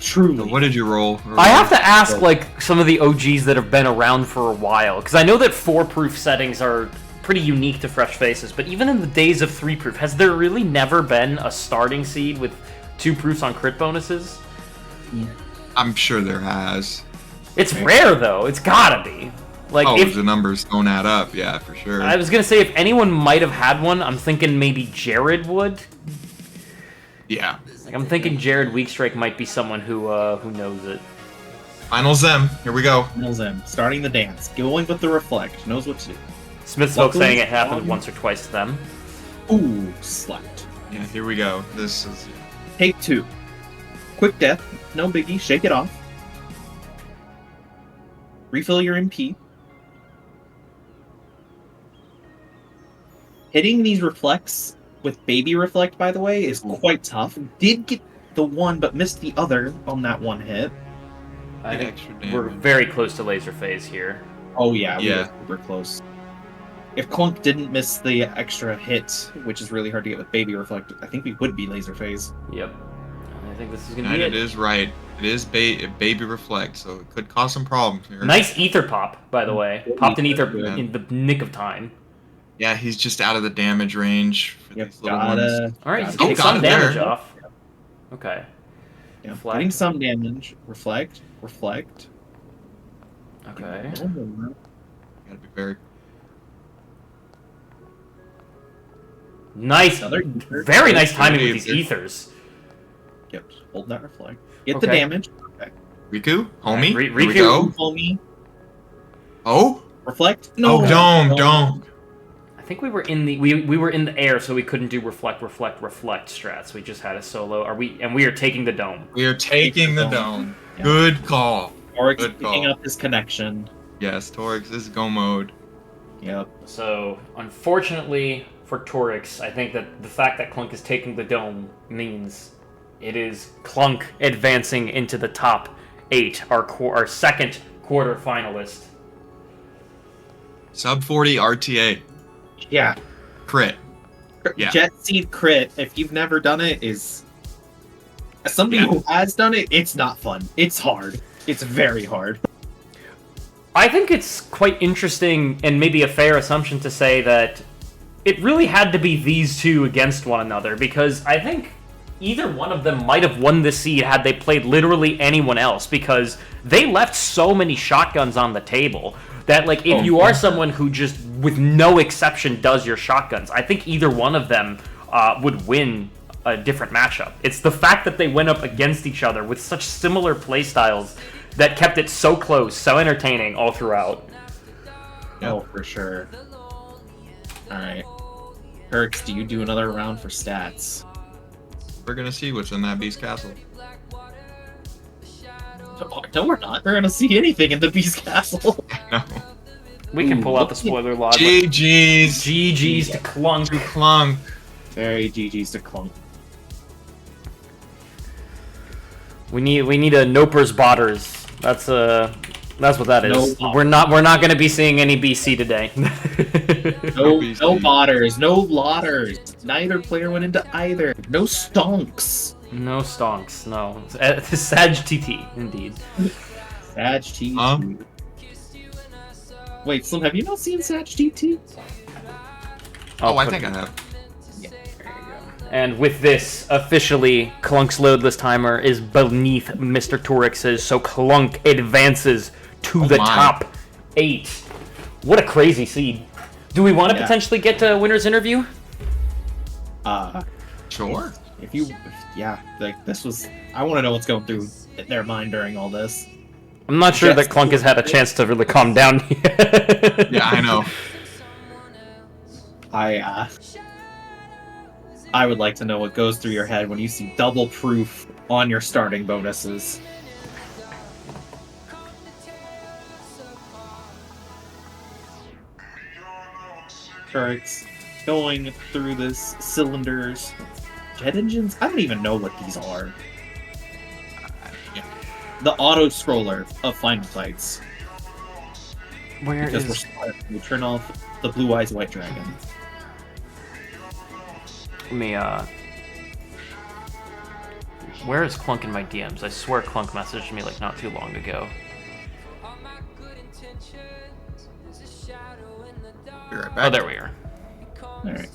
Speaker 3: truly.
Speaker 2: So what did you roll?
Speaker 1: I have to ask, like, some of the OGs that have been around for a while, because I know that 4-proof settings are pretty unique to Fresh Faces, but even in the days of 3-proof, has there really never been a starting seed with 2 proofs on crit bonuses?
Speaker 2: I'm sure there has.
Speaker 1: It's rare, though. It's gotta be. Like,
Speaker 2: Oh,
Speaker 1: if
Speaker 2: the numbers don't add up, yeah, for sure.
Speaker 1: I was gonna say, if anyone might have had one, I'm thinking maybe Jared would.
Speaker 2: Yeah.
Speaker 1: Like, I'm thinking Jared Weekstrike might be someone who knows it.
Speaker 2: Final Zem. Here we go.
Speaker 3: Mills in, starting the dance, going with the reflect, knows what to do.
Speaker 1: Smith's folks
Speaker 3: Luckily,
Speaker 1: saying it happened once or twice to them.
Speaker 3: Ooh, slapped.
Speaker 2: Yeah, here we go. This is...
Speaker 3: Take 2. Quick death, no biggie, shake it off. Refill your MP. Hitting these reflects with baby reflect, by the way, is quite tough. Did get the one, but missed the other on that one hit.
Speaker 1: I think
Speaker 2: extra
Speaker 1: we're
Speaker 2: damage.
Speaker 1: very close to laser phase here.
Speaker 3: Oh yeah, we
Speaker 2: Yeah.
Speaker 3: were close. If Clunk didn't miss the extra hit, which is really hard to get with baby reflect, I think we would be laser phase.
Speaker 1: Yep. I think this is gonna
Speaker 2: And
Speaker 1: be
Speaker 2: it
Speaker 1: it.
Speaker 2: is right. It is baby reflect, so it could cause some problems here.
Speaker 1: Nice ether pop, by the way. Popped an ether
Speaker 2: Yeah.
Speaker 1: in the nick of time.
Speaker 2: Yeah, he's just out of the damage range for
Speaker 3: Yep,
Speaker 2: these little ones.
Speaker 1: All right, he's
Speaker 3: gotta-
Speaker 1: getting
Speaker 2: got
Speaker 1: some
Speaker 2: it there.
Speaker 1: damage off. Okay.
Speaker 3: yeah,
Speaker 1: Reflect.
Speaker 3: getting some damage. Reflect.
Speaker 1: Okay.
Speaker 2: Gotta be very...
Speaker 1: Nice.
Speaker 3: Another ether.
Speaker 1: Very nice timing with these
Speaker 2: Ether.
Speaker 1: ethers.
Speaker 3: Yep, hold that reflect. Get the
Speaker 1: Okay.
Speaker 3: damage.
Speaker 2: Riku? Homie?
Speaker 1: Right,
Speaker 2: Here we
Speaker 1: Riku.
Speaker 2: go.
Speaker 3: Homie.
Speaker 2: Oh?
Speaker 3: Reflect. No.
Speaker 2: Oh, dome.
Speaker 1: I think we were in the we were in the air, so we couldn't do reflect strats. We just had a solo. We are taking the dome.
Speaker 2: We are taking the
Speaker 3: Dome.
Speaker 2: dome.
Speaker 3: Yeah.
Speaker 2: Good call.
Speaker 3: Or
Speaker 2: Good
Speaker 3: picking
Speaker 2: call.
Speaker 3: up his connection.
Speaker 2: Yes, Torix is go mode.
Speaker 3: Yep.
Speaker 1: So unfortunately for Tourix, I think that the fact that Clunk is taking the dome means it is Clunk advancing into the top 8, our second quarter finalist.
Speaker 2: Sub 40 RTA.
Speaker 3: Yeah.
Speaker 2: Crit. Yeah.
Speaker 3: Jet Seed crit, if you've never done it, is... As somebody
Speaker 2: Yeah.
Speaker 3: who has done it, it's not fun. It's hard. It's very hard.
Speaker 1: I think it's quite interesting and maybe a fair assumption to say that it really had to be these two against one another, because I think either one of them might have won this seed had they played literally anyone else, because they left so many shotguns on the table that, like, if you are someone who just, with no exception, does your shotguns, I think either one of them would win a different matchup. It's the fact that they went up against each other with such similar playstyles that kept it so close, so entertaining all throughout.
Speaker 3: Oh, for sure. Alright. Herx, do you do another round for stats?
Speaker 2: We're gonna see what's in that Beast Castle.
Speaker 3: No, we're not. We're gonna see anything in the Beast Castle.
Speaker 2: No.
Speaker 1: We can
Speaker 3: Ooh,
Speaker 1: pull out the
Speaker 3: look-
Speaker 1: spoiler log.
Speaker 2: GG's.
Speaker 1: GG's to Clunk.
Speaker 2: To Clunk.
Speaker 3: Very GG's to Clunk.
Speaker 1: We need a Noper's Botters. That's what that is.
Speaker 3: No
Speaker 1: we're not gonna be seeing any BC today.
Speaker 3: No,
Speaker 2: BC.
Speaker 3: no botters, no lotters. Neither player went into either. No stonks.
Speaker 1: No stonks, no. Sag TT, indeed.
Speaker 3: Sag TT. Wait, Slim, have you not seen Sag TT?
Speaker 2: Oh, I
Speaker 1: put
Speaker 2: think
Speaker 1: it-
Speaker 2: I have.
Speaker 1: And with this, officially, Clunk's loadless timer is beneath MrTourix's, so Clunk advances to
Speaker 2: Oh
Speaker 1: the
Speaker 2: my.
Speaker 1: top 8. What a crazy seed. Do we want to
Speaker 3: Yeah.
Speaker 1: potentially get to winner's interview?
Speaker 2: Sure.
Speaker 3: Yeah, like this was. I want to know what's going through their mind during all this.
Speaker 1: I'm not sure
Speaker 3: Yes.
Speaker 1: that Clunk has had a chance to really calm down yet.
Speaker 2: Yeah, I know.
Speaker 3: I would like to know what goes through your head when you see double proof on your starting bonuses. Turrets going through this, cylinders, jet engines. I don't even know what these are. The auto scroller of Final Fights.
Speaker 1: Where
Speaker 3: because
Speaker 1: is...
Speaker 3: we turn off the Blue Eyes White Dragon.
Speaker 1: Let me, Where is Clunk in my DMs? I swear Clunk messaged me, like, not too long ago.
Speaker 2: Be right
Speaker 1: Oh,
Speaker 2: back.
Speaker 1: there we are.
Speaker 3: Alright.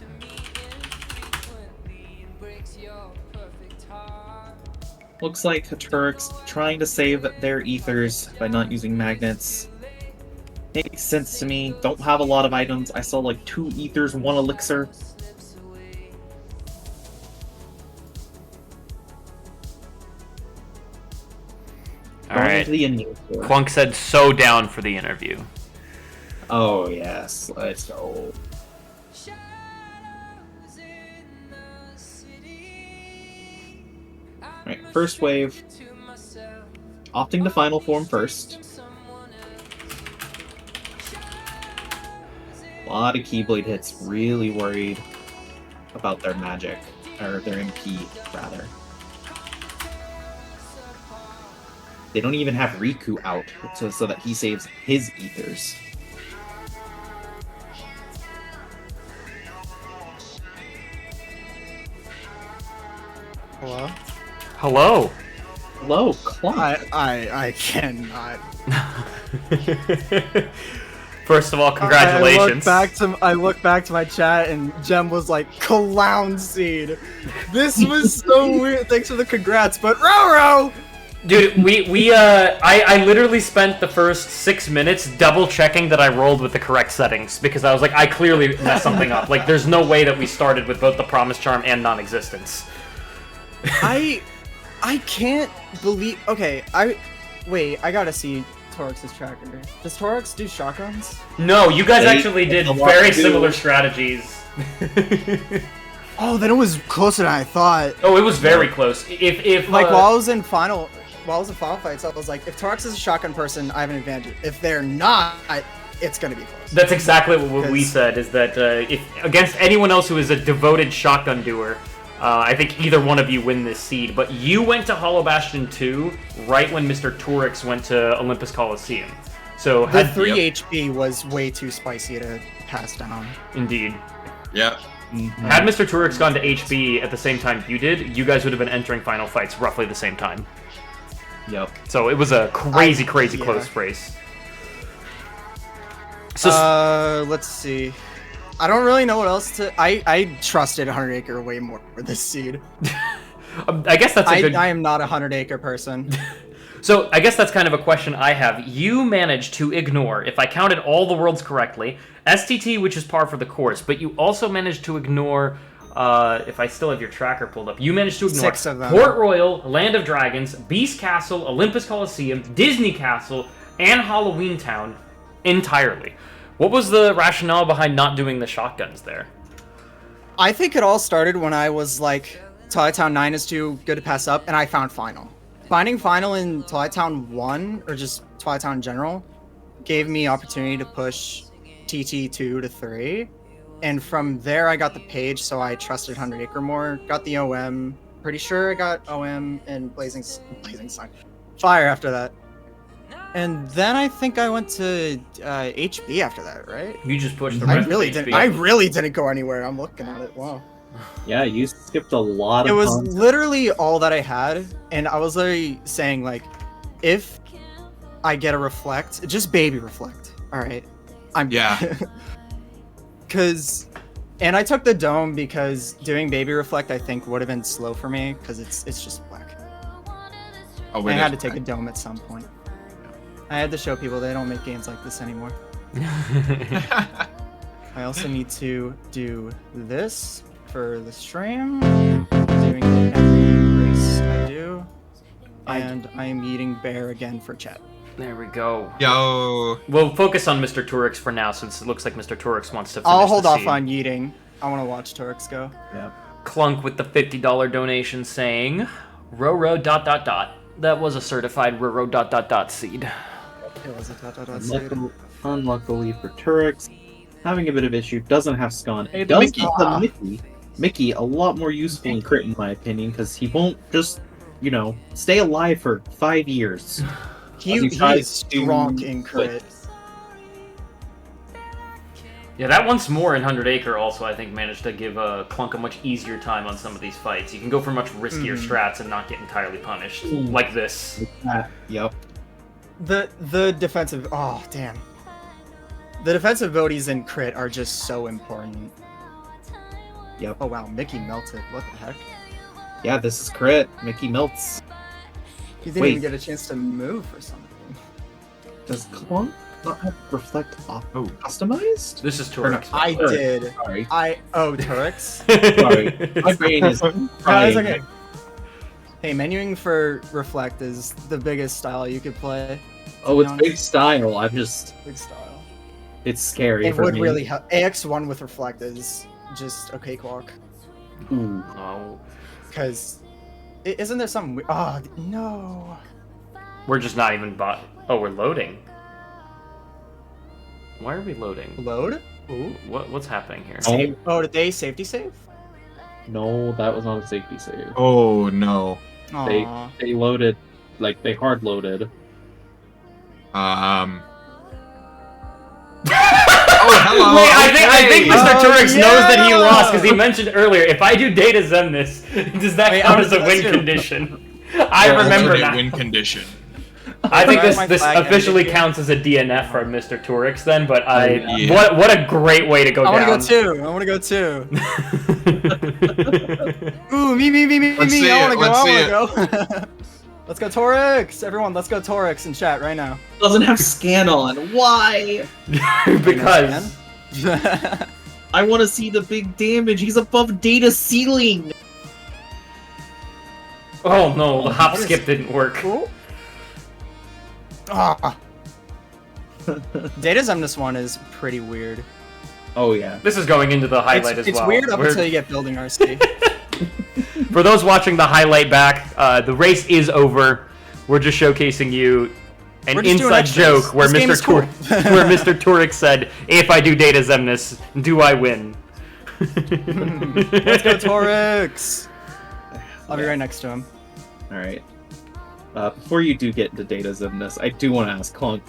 Speaker 3: Looks like Turks trying to save their ethers by not using magnets. Makes sense to me. Don't have a lot of items. I saw like 2 ethers, 1 elixir. Going
Speaker 1: Alright.
Speaker 3: into the ending store.
Speaker 1: Clunk said so down for the interview.
Speaker 3: Oh yes, let's go. Alright, first wave. Opting to final form first. A lot of Keyblade hits, really worried about their magic, or their MP, rather. They don't even have Riku out, so that he saves his ethers.
Speaker 4: Hello?
Speaker 1: Hello!
Speaker 3: Hello, Clunk.
Speaker 4: I cannot.
Speaker 1: First of all, congratulations.
Speaker 4: I look back to my chat and Jem was like, clown seed. This was so weird. Thanks for the congrats, but Roro!
Speaker 1: Dude, I literally spent the first 6 minutes double checking that I rolled with the correct settings because I was like, I clearly messed something up. Like, there's no way that we started with both the Promise Charm and non-existence.
Speaker 4: I can't believe. Okay, wait. I gotta see Tourix's tracker. Does Tourix do shotguns?
Speaker 1: No, you guys
Speaker 3: They-
Speaker 1: actually did
Speaker 3: a lot
Speaker 1: very
Speaker 3: to do.
Speaker 1: similar strategies.
Speaker 4: Oh, then it was closer than I thought.
Speaker 1: Oh, it was very close. If
Speaker 4: Like while I was in final fights, I was like, if Tourix is a shotgun person, I have an advantage. If they're not, it's gonna be close.
Speaker 1: That's exactly what we
Speaker 4: Because-
Speaker 1: said, is that if against anyone else who is a devoted shotgun doer, I think either one of you win this seed. But you went to Hollow Bastion 2 right when MrTourix went to Olympus Coliseum. So
Speaker 4: The
Speaker 1: had
Speaker 4: 3 HP was way too spicy to pass down.
Speaker 1: Indeed.
Speaker 2: Yep.
Speaker 1: Had MrTourix gone to HB at the same time you did, you guys would have been entering final fights roughly the same time.
Speaker 3: Yep.
Speaker 1: So it was a crazy
Speaker 4: yeah.
Speaker 1: close race. So
Speaker 4: Let's see. I don't really know what else to. I trusted 100 Acre way more for this seed.
Speaker 1: I guess that's a good.
Speaker 4: I am not a 100 Acre person.
Speaker 1: So I guess that's kind of a question I have. You managed to ignore, if I counted all the worlds correctly, STT, which is par for the course, but you also managed to ignore, if I still have your tracker pulled up, you managed to ignore
Speaker 4: 6 of them.
Speaker 1: Port Royal, Land of Dragons, Beast Castle, Olympus Coliseum, Disney Castle, and Halloween Town entirely. What was the rationale behind not doing the shotguns there?
Speaker 4: I think it all started when I was like, Twilight Town 9 is too good to pass up, and I found Final. Finding Final in Twilight Town 1, or just Twilight Town in general, gave me opportunity to push TT 2 to 3. And from there, I got the page, so I trusted 100 Acre more. Got the OM. Pretty sure I got OM and Blazing Sun. Fire after that. And then I think I went to HB after that, right?
Speaker 1: You just pushed the
Speaker 4: I
Speaker 1: rest
Speaker 4: really
Speaker 1: of
Speaker 4: didn't.
Speaker 1: HB.
Speaker 4: I really didn't go anywhere. I'm looking at it. Wow.
Speaker 3: Yeah, you skipped a lot of
Speaker 4: It was
Speaker 3: content.
Speaker 4: literally all that I had, and I was literally saying like, if I get a reflect, just baby reflect. All right.
Speaker 2: Yeah.
Speaker 4: Because, and I took the dome because doing baby reflect I think would have been slow for me because it's just black.
Speaker 2: Oh,
Speaker 4: I had to take a dome at some point. I had to show people they don't make games like this anymore. I also need to do this for the stream. Doing it every race I do. And I am eating bear again for chat.
Speaker 1: There we go.
Speaker 2: Yo.
Speaker 1: We'll focus on MrTourix for now, since it looks like MrTourix wants to finish
Speaker 4: I'll hold
Speaker 1: the
Speaker 4: off
Speaker 1: seed.
Speaker 4: on eating. I want to watch Tourix go.
Speaker 3: Yeah.
Speaker 1: Clunk with the $50 donation saying, Roro ... That was a certified Roro ... seed.
Speaker 4: It was a seed.
Speaker 3: Unluckily for Turix, having a bit of issue, doesn't have Scon.
Speaker 2: Hey,
Speaker 3: Does
Speaker 2: Mickey.
Speaker 3: have the Mickey. Mickey, a lot more useful in crit in my opinion, because he won't just, stay alive for 5 years.
Speaker 4: He
Speaker 3: He tries
Speaker 4: is
Speaker 3: to
Speaker 4: strong in crit.
Speaker 1: Yeah, that once more in 100 Acre also, I think, managed to give Clunk a much easier time on some of these fights. You can go for much riskier strats and not get entirely punished, like this.
Speaker 3: Yep.
Speaker 4: The defensive. Oh damn. The defensive abilities in crit are just so important.
Speaker 3: Yep.
Speaker 4: Oh wow, Mickey melted. What the heck?
Speaker 3: Yeah, this is crit. Mickey melts.
Speaker 4: He didn't
Speaker 3: Wait.
Speaker 4: even get a chance to move or something.
Speaker 3: Does Clunk not have reflect off
Speaker 2: Oh.
Speaker 3: customized?
Speaker 1: This is
Speaker 3: Or
Speaker 1: Tourix.
Speaker 3: not?
Speaker 4: I
Speaker 3: Sorry.
Speaker 4: did.
Speaker 3: Sorry.
Speaker 4: Tourix.
Speaker 3: Sorry. My brain is
Speaker 4: No, it's
Speaker 3: frying.
Speaker 4: okay. Hey, menuing for reflect is the biggest style you could play.
Speaker 3: Oh, it's big style. I'm just.
Speaker 4: Big style.
Speaker 3: It's scary
Speaker 4: It
Speaker 3: for
Speaker 4: would
Speaker 3: me.
Speaker 4: really help. AX1 with reflect is just a cakewalk.
Speaker 3: Ooh.
Speaker 1: Oh,
Speaker 4: Because isn't there something? Oh no.
Speaker 1: we're just not even bot. Oh, we're loading. Why are we loading?
Speaker 4: Load? Ooh.
Speaker 1: What's happening here?
Speaker 3: Oh,
Speaker 4: Oh, did they safety save?
Speaker 3: no, that was not a safety save.
Speaker 2: Oh no.
Speaker 4: Aww.
Speaker 3: They loaded, like they hard loaded.
Speaker 2: Oh, hello.
Speaker 1: Wait, I think
Speaker 4: Okay.
Speaker 1: Mr. Tourix knows that he
Speaker 4: yeah.
Speaker 1: lost because he mentioned earlier. If I do data zen this, does that
Speaker 4: Wait,
Speaker 1: count
Speaker 4: I'm
Speaker 1: as a win
Speaker 4: listening.
Speaker 1: condition? I remember
Speaker 2: Alternate
Speaker 1: now.
Speaker 2: win condition.
Speaker 1: I think
Speaker 4: Alright, my
Speaker 1: this
Speaker 4: flag
Speaker 1: officially
Speaker 4: ended.
Speaker 1: counts as a DNF from Mr. Tourix then, but
Speaker 2: yeah.
Speaker 1: what a great way to go
Speaker 4: I
Speaker 1: down.
Speaker 4: want to go too. Ooh, me.
Speaker 2: Let's see
Speaker 4: I
Speaker 2: it,
Speaker 4: want
Speaker 2: let's see
Speaker 4: to go. Let's go Tourix! Everyone, let's go Tourix in chat right now.
Speaker 3: Doesn't have scan on. Why?
Speaker 1: Because
Speaker 3: I want to see the big damage. He's above data ceiling.
Speaker 1: oh no, the hop
Speaker 4: What is-
Speaker 1: skip didn't work.
Speaker 4: Cool. Ah. Data Zemnis one is pretty weird.
Speaker 3: Oh yeah.
Speaker 1: This is going into the highlight as
Speaker 4: It's
Speaker 1: well.
Speaker 4: weird up
Speaker 1: We're-
Speaker 4: until you get building RC.
Speaker 1: For those watching the highlight back, the race is over. We're just showcasing you an
Speaker 4: We're just doing
Speaker 1: inside
Speaker 4: extras.
Speaker 1: joke where
Speaker 4: This game
Speaker 1: Mr.
Speaker 4: is cool.
Speaker 1: Where Mr. Tourix said, "If I do data zemnis, do I win?"
Speaker 4: Let's go Tourix! I'll be right next to him.
Speaker 3: All right. Before you do get into data Zemnis, I do want to ask Clunk.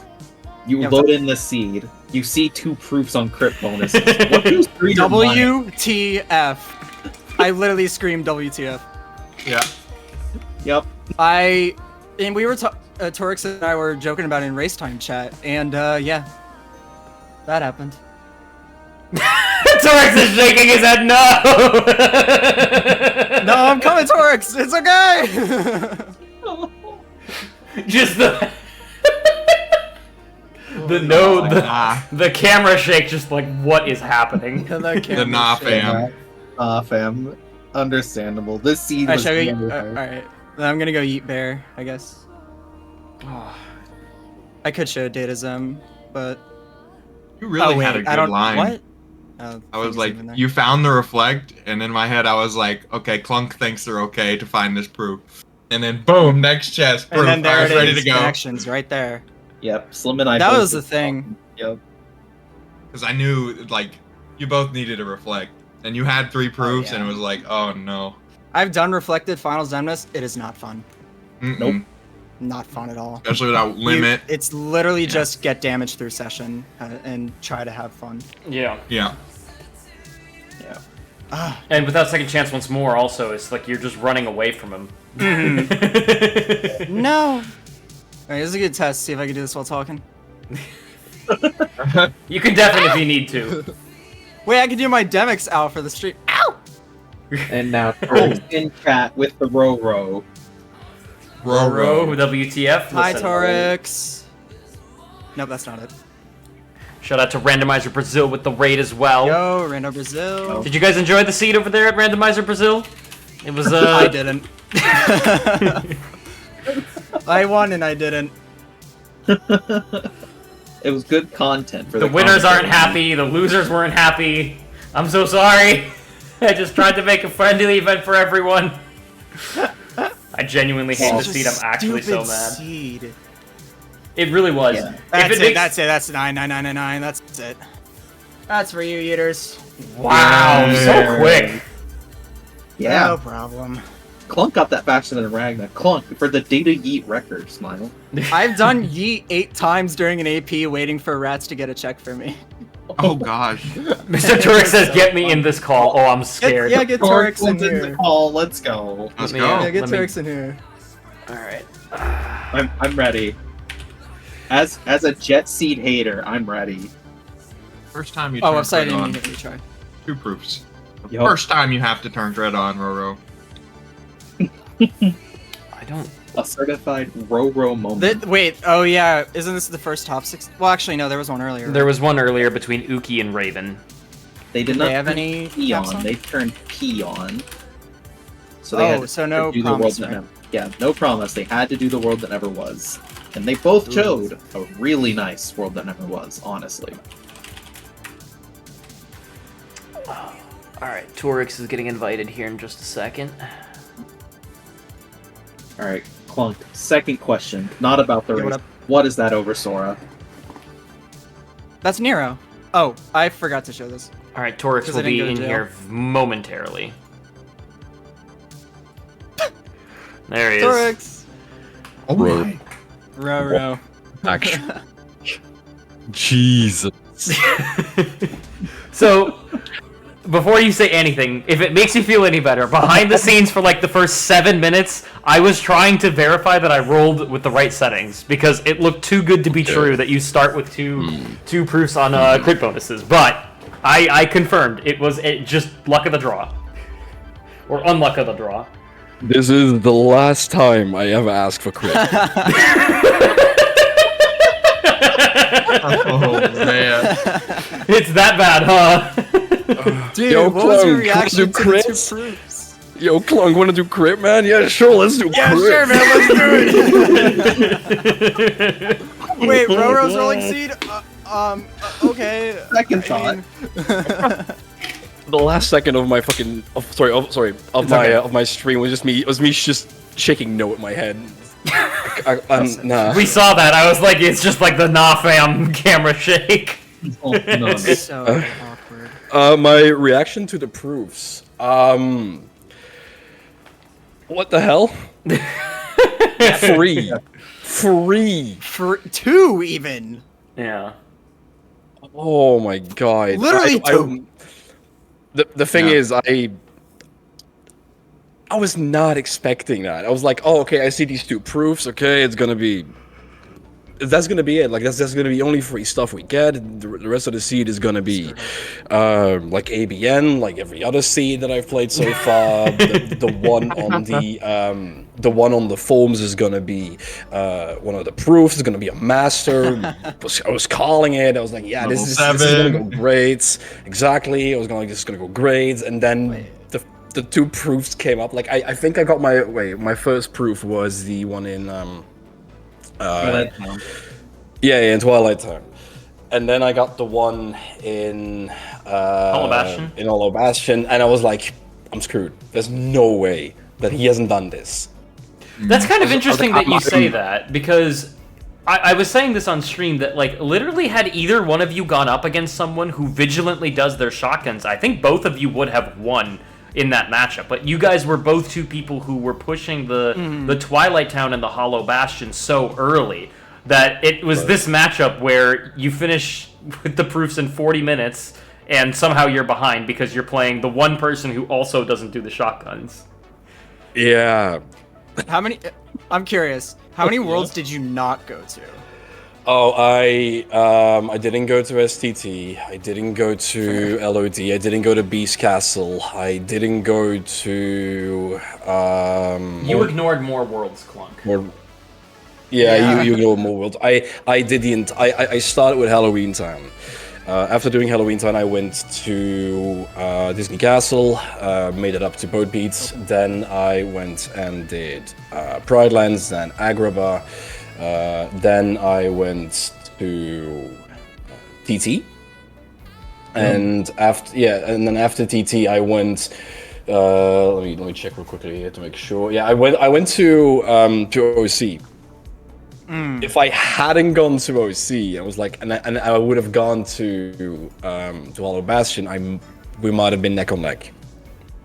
Speaker 3: You
Speaker 4: Yeah,
Speaker 3: load in the seed. You see 2 proofs on crit bonuses. What goes through your mind?
Speaker 4: WTF. I literally screamed WTF.
Speaker 2: Yeah.
Speaker 3: Yep.
Speaker 4: And we were Tourix and I were joking about it in race time chat, and yeah, that happened.
Speaker 1: Tourix is shaking his head. No.
Speaker 4: No, I'm coming, Tourix. It's okay.
Speaker 1: Just the
Speaker 2: Nah.
Speaker 1: the camera shake. Just like what is happening?
Speaker 2: The nah fam.
Speaker 3: Fam. Understandable. This seed
Speaker 4: Alright,
Speaker 3: was
Speaker 4: shall we?
Speaker 3: wonderful.
Speaker 4: Alright, then I'm gonna go eat bear, I guess. Oh, I could show data zem, but
Speaker 2: You really
Speaker 4: oh wait,
Speaker 2: had a good
Speaker 4: I don't.
Speaker 2: line.
Speaker 4: What? Oh,
Speaker 2: I was
Speaker 4: things
Speaker 2: like,
Speaker 4: even there.
Speaker 2: you found the reflect, and in my head I was like, okay, Clunk thinks they're okay to find this proof. And then boom, next chest, proof.
Speaker 4: And then there
Speaker 2: I was
Speaker 4: it
Speaker 2: ready
Speaker 4: is,
Speaker 2: to go.
Speaker 4: connections right there.
Speaker 3: Yep. Slim and I.
Speaker 4: That
Speaker 3: both
Speaker 4: was the
Speaker 3: did
Speaker 4: thing.
Speaker 3: Yep.
Speaker 2: Because I knew, like, you both needed a reflect. And you had 3 proofs,
Speaker 4: yeah.
Speaker 2: and it was like, oh no.
Speaker 4: I've done reflected final zemnis. It is not fun.
Speaker 2: Mm-mm.
Speaker 3: Nope.
Speaker 4: Not fun at all.
Speaker 2: Especially without limit.
Speaker 4: It's literally
Speaker 2: Yeah.
Speaker 4: just get damage through session and try to have fun.
Speaker 1: Yeah.
Speaker 2: Yeah.
Speaker 3: Yeah.
Speaker 4: Ah,
Speaker 1: And without second chance once more, also, it's like you're just running away from him.
Speaker 4: no. Alright, this is a good test. See if I can do this while talking.
Speaker 1: You can definitely if you need to.
Speaker 4: Wait, I can do my Demix out for the stream. Ow!
Speaker 3: And now Tourix in chat with the row.
Speaker 2: Ro.
Speaker 1: WTF.
Speaker 4: Hi,
Speaker 1: Listen.
Speaker 4: Tourix. Nope, that's not it.
Speaker 1: Shout out to Randomizer Brazil with the raid as well.
Speaker 4: Yo, Rando Brazil.
Speaker 1: Did you guys enjoy the seat over there at Randomizer Brazil? It was
Speaker 4: I didn't. I won and I didn't.
Speaker 3: It was good content for
Speaker 1: the
Speaker 3: the
Speaker 1: winners aren't
Speaker 3: content.
Speaker 1: happy, the losers weren't happy. I'm so sorry. I just tried to make a friendly event for everyone. I genuinely hate the
Speaker 4: Such a
Speaker 1: seat. I'm actually so
Speaker 4: stupid
Speaker 1: mad.
Speaker 4: Seed.
Speaker 1: It really was.
Speaker 3: Yeah.
Speaker 4: That's
Speaker 1: If
Speaker 4: it.
Speaker 1: makes-
Speaker 4: That's it. That's 99999. That's it. That's for you, eaters.
Speaker 1: Wow,
Speaker 2: Yeah.
Speaker 1: so quick.
Speaker 3: Yeah.
Speaker 4: No problem.
Speaker 3: Clunk got that faster than Ragna. Clunk for the data yeet record. Smile.
Speaker 4: I've done yeet 8 times during an AP waiting for rats to get a check for me.
Speaker 2: Oh gosh.
Speaker 1: MrTourix says, "Get me in this call." Oh, I'm scared.
Speaker 4: Get Tourix in
Speaker 3: the
Speaker 4: here.
Speaker 3: call. Let's go.
Speaker 2: Let's
Speaker 1: me-
Speaker 2: go.
Speaker 4: Yeah, get
Speaker 1: Let me-
Speaker 4: Tourix in here.
Speaker 1: All right.
Speaker 3: I'm ready. As a Jet Seed hater, I'm ready.
Speaker 2: First time you
Speaker 4: Oh,
Speaker 2: turn
Speaker 4: upside
Speaker 2: Dread
Speaker 4: didn't
Speaker 2: on.
Speaker 4: mean to retry.
Speaker 2: 2 proofs. The
Speaker 3: Yup.
Speaker 2: first time you have to turn Dread on, Roro.
Speaker 1: I don't.
Speaker 3: A certified Roro moment.
Speaker 4: Wait, oh yeah, isn't this the first top 6? Well, actually, no, there was one earlier.
Speaker 1: There was one earlier between Uki and Raven.
Speaker 3: They did
Speaker 4: Did
Speaker 3: not
Speaker 4: they have
Speaker 3: turn
Speaker 4: any
Speaker 3: P
Speaker 4: caps
Speaker 3: on.
Speaker 4: on?
Speaker 3: They turned P on. So they had to
Speaker 4: so no
Speaker 3: do
Speaker 4: promise,
Speaker 3: the world
Speaker 4: right?
Speaker 3: that yeah, no promise. They had to do the world that never was, and they both showed a really nice world that never was. Honestly,
Speaker 1: All right, Tourix is getting invited here in just a second.
Speaker 3: all right, Clunk. Second question, not about the
Speaker 4: Yeah, what
Speaker 3: race.
Speaker 4: up?
Speaker 3: What is that over Sora?
Speaker 4: That's Nero. Oh, I forgot to show this.
Speaker 1: All right, Tourix
Speaker 4: 'Cause
Speaker 1: will
Speaker 4: I didn't
Speaker 1: be
Speaker 4: go to
Speaker 1: in
Speaker 4: jail.
Speaker 1: here momentarily. There he is.
Speaker 4: Tourix!
Speaker 2: Oh
Speaker 5: Bro.
Speaker 2: my.
Speaker 4: Row.
Speaker 5: Actually. Jesus.
Speaker 1: So, before you say anything, if it makes you feel any better, behind the scenes for like the first 7 minutes, I was trying to verify that I rolled with the right settings because it looked too good to be true that you start with two proofs on crit bonuses. But I confirmed it was just luck of the draw, or unluck of the draw.
Speaker 5: This is the last time I ever ask for crit.
Speaker 2: Oh man.
Speaker 1: It's that bad, huh?
Speaker 4: Dude,
Speaker 5: Yo,
Speaker 4: what was your
Speaker 5: Clunk,
Speaker 4: reaction
Speaker 5: do
Speaker 4: to the two
Speaker 5: crits?
Speaker 4: proofs?
Speaker 5: Yo, Clunk, wanna do crit, man? Yeah, sure, let's do crit.
Speaker 4: man, let's do it! Wait, Roro's rolling seed? Okay.
Speaker 3: Second thought.
Speaker 5: The last second of my fucking, of my stream was just me just shaking no at my head. Nah.
Speaker 1: We saw that. I was like, it's just like the nah fam camera shake.
Speaker 3: Oh, no.
Speaker 4: So awkward.
Speaker 5: My reaction to the proofs. What the hell? Free.
Speaker 4: For 2 even.
Speaker 1: Yeah.
Speaker 5: Oh my god.
Speaker 4: Literally two.
Speaker 5: The thing
Speaker 2: Yeah.
Speaker 5: is, I was not expecting that. I was like, oh, okay, I see these 2 proofs. Okay, that's gonna be it. Like that's gonna be only free stuff we get. The rest of the seed is gonna be like ABN, like every other seed that I've played so far. The one on the forms is gonna be one of the proofs. Is gonna be a master. I was calling it. I was like, yeah, this is gonna
Speaker 2: 7.
Speaker 5: go great. Exactly. I was this is gonna go great. And then the 2 proofs came up. Like I think I got my first proof was the one in in Twilight Town. And then I got the one in
Speaker 1: Hollow Bastion?
Speaker 5: in Hollow Bastion, and I was like, I'm screwed. There's no way that he hasn't done this.
Speaker 1: That's kind of interesting that you say that, because I was saying this on stream that, like, literally had either one of you gone up against someone who vigilantly does their shotguns, I think both of you would have won in that matchup. But you guys were both 2 people who were pushing the Twilight Town and the Hollow Bastion so early that it was this matchup where you finish with the proofs in 40 minutes and somehow you're behind because you're playing the one person who also doesn't do the shotguns.
Speaker 5: Yeah.
Speaker 4: How many? I'm curious. How many worlds did you not go to?
Speaker 5: Oh, I didn't go to STT. I didn't go to LOD. I didn't go to Beast Castle. I didn't go to
Speaker 1: You ignored more worlds, Clunk.
Speaker 5: you know more worlds. I did I started with Halloween Town. After doing Halloween Town, I went to Disney Castle, made it up to Boat Beats. Then I went and did Pride Lands, then Agrabah. Then I went to TT, and after TT I went. Let me check real quickly here to make sure. Yeah, I went to OC. If I hadn't gone to OC, I was like, and I would have gone to Hollow Bastion. We might have been neck on neck.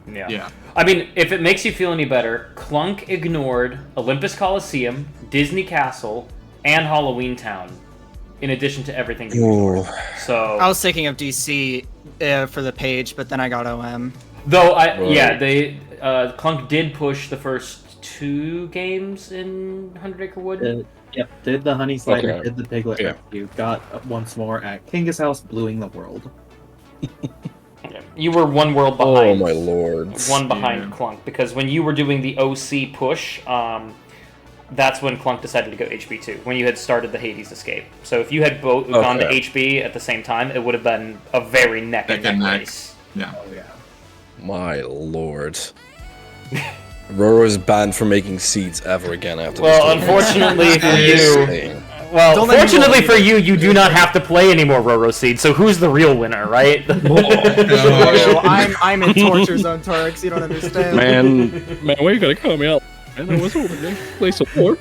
Speaker 2: Yeah.
Speaker 1: I mean, if it makes you feel any better, Clunk ignored Olympus Coliseum, Disney Castle, and Halloween Town in addition to everything you ignored. So
Speaker 4: I was thinking of DC for the page, but then I got OM.
Speaker 1: though
Speaker 5: Right.
Speaker 1: they Clunk did push the first 2 games in 100 Acre Wood.
Speaker 3: Yep, did the Honey Slider,
Speaker 5: Okay.
Speaker 3: did the Piglet
Speaker 5: Yeah.
Speaker 3: Rescue, got once more at Kingus House, bluing the world.
Speaker 1: Yeah. You were one world
Speaker 5: Oh
Speaker 1: behind.
Speaker 5: my lord.
Speaker 1: One behind
Speaker 2: Yeah.
Speaker 1: Clunk, because when you were doing the OC push, that's when Clunk decided to go HB2, when you had started the Hades escape. So if you had both gone to
Speaker 5: Okay.
Speaker 1: HB at the same time, it would have been a very neck and
Speaker 2: Neck and
Speaker 1: neck
Speaker 2: neck.
Speaker 1: race.
Speaker 2: Yeah.
Speaker 3: Oh yeah.
Speaker 5: My lord. Roro is banned from making seeds ever again after
Speaker 1: Well,
Speaker 5: this.
Speaker 1: unfortunately for
Speaker 5: tournament.
Speaker 1: you, well,
Speaker 4: Don't let me
Speaker 1: fortunately
Speaker 4: roll
Speaker 1: for you, you do not have to play any more Roro Seed, so who's the real winner, right?
Speaker 4: Oh, I'm in torture zone, Tourix. You don't understand.
Speaker 5: Man, why you gotta call me out? Man, I was hoping to play some more.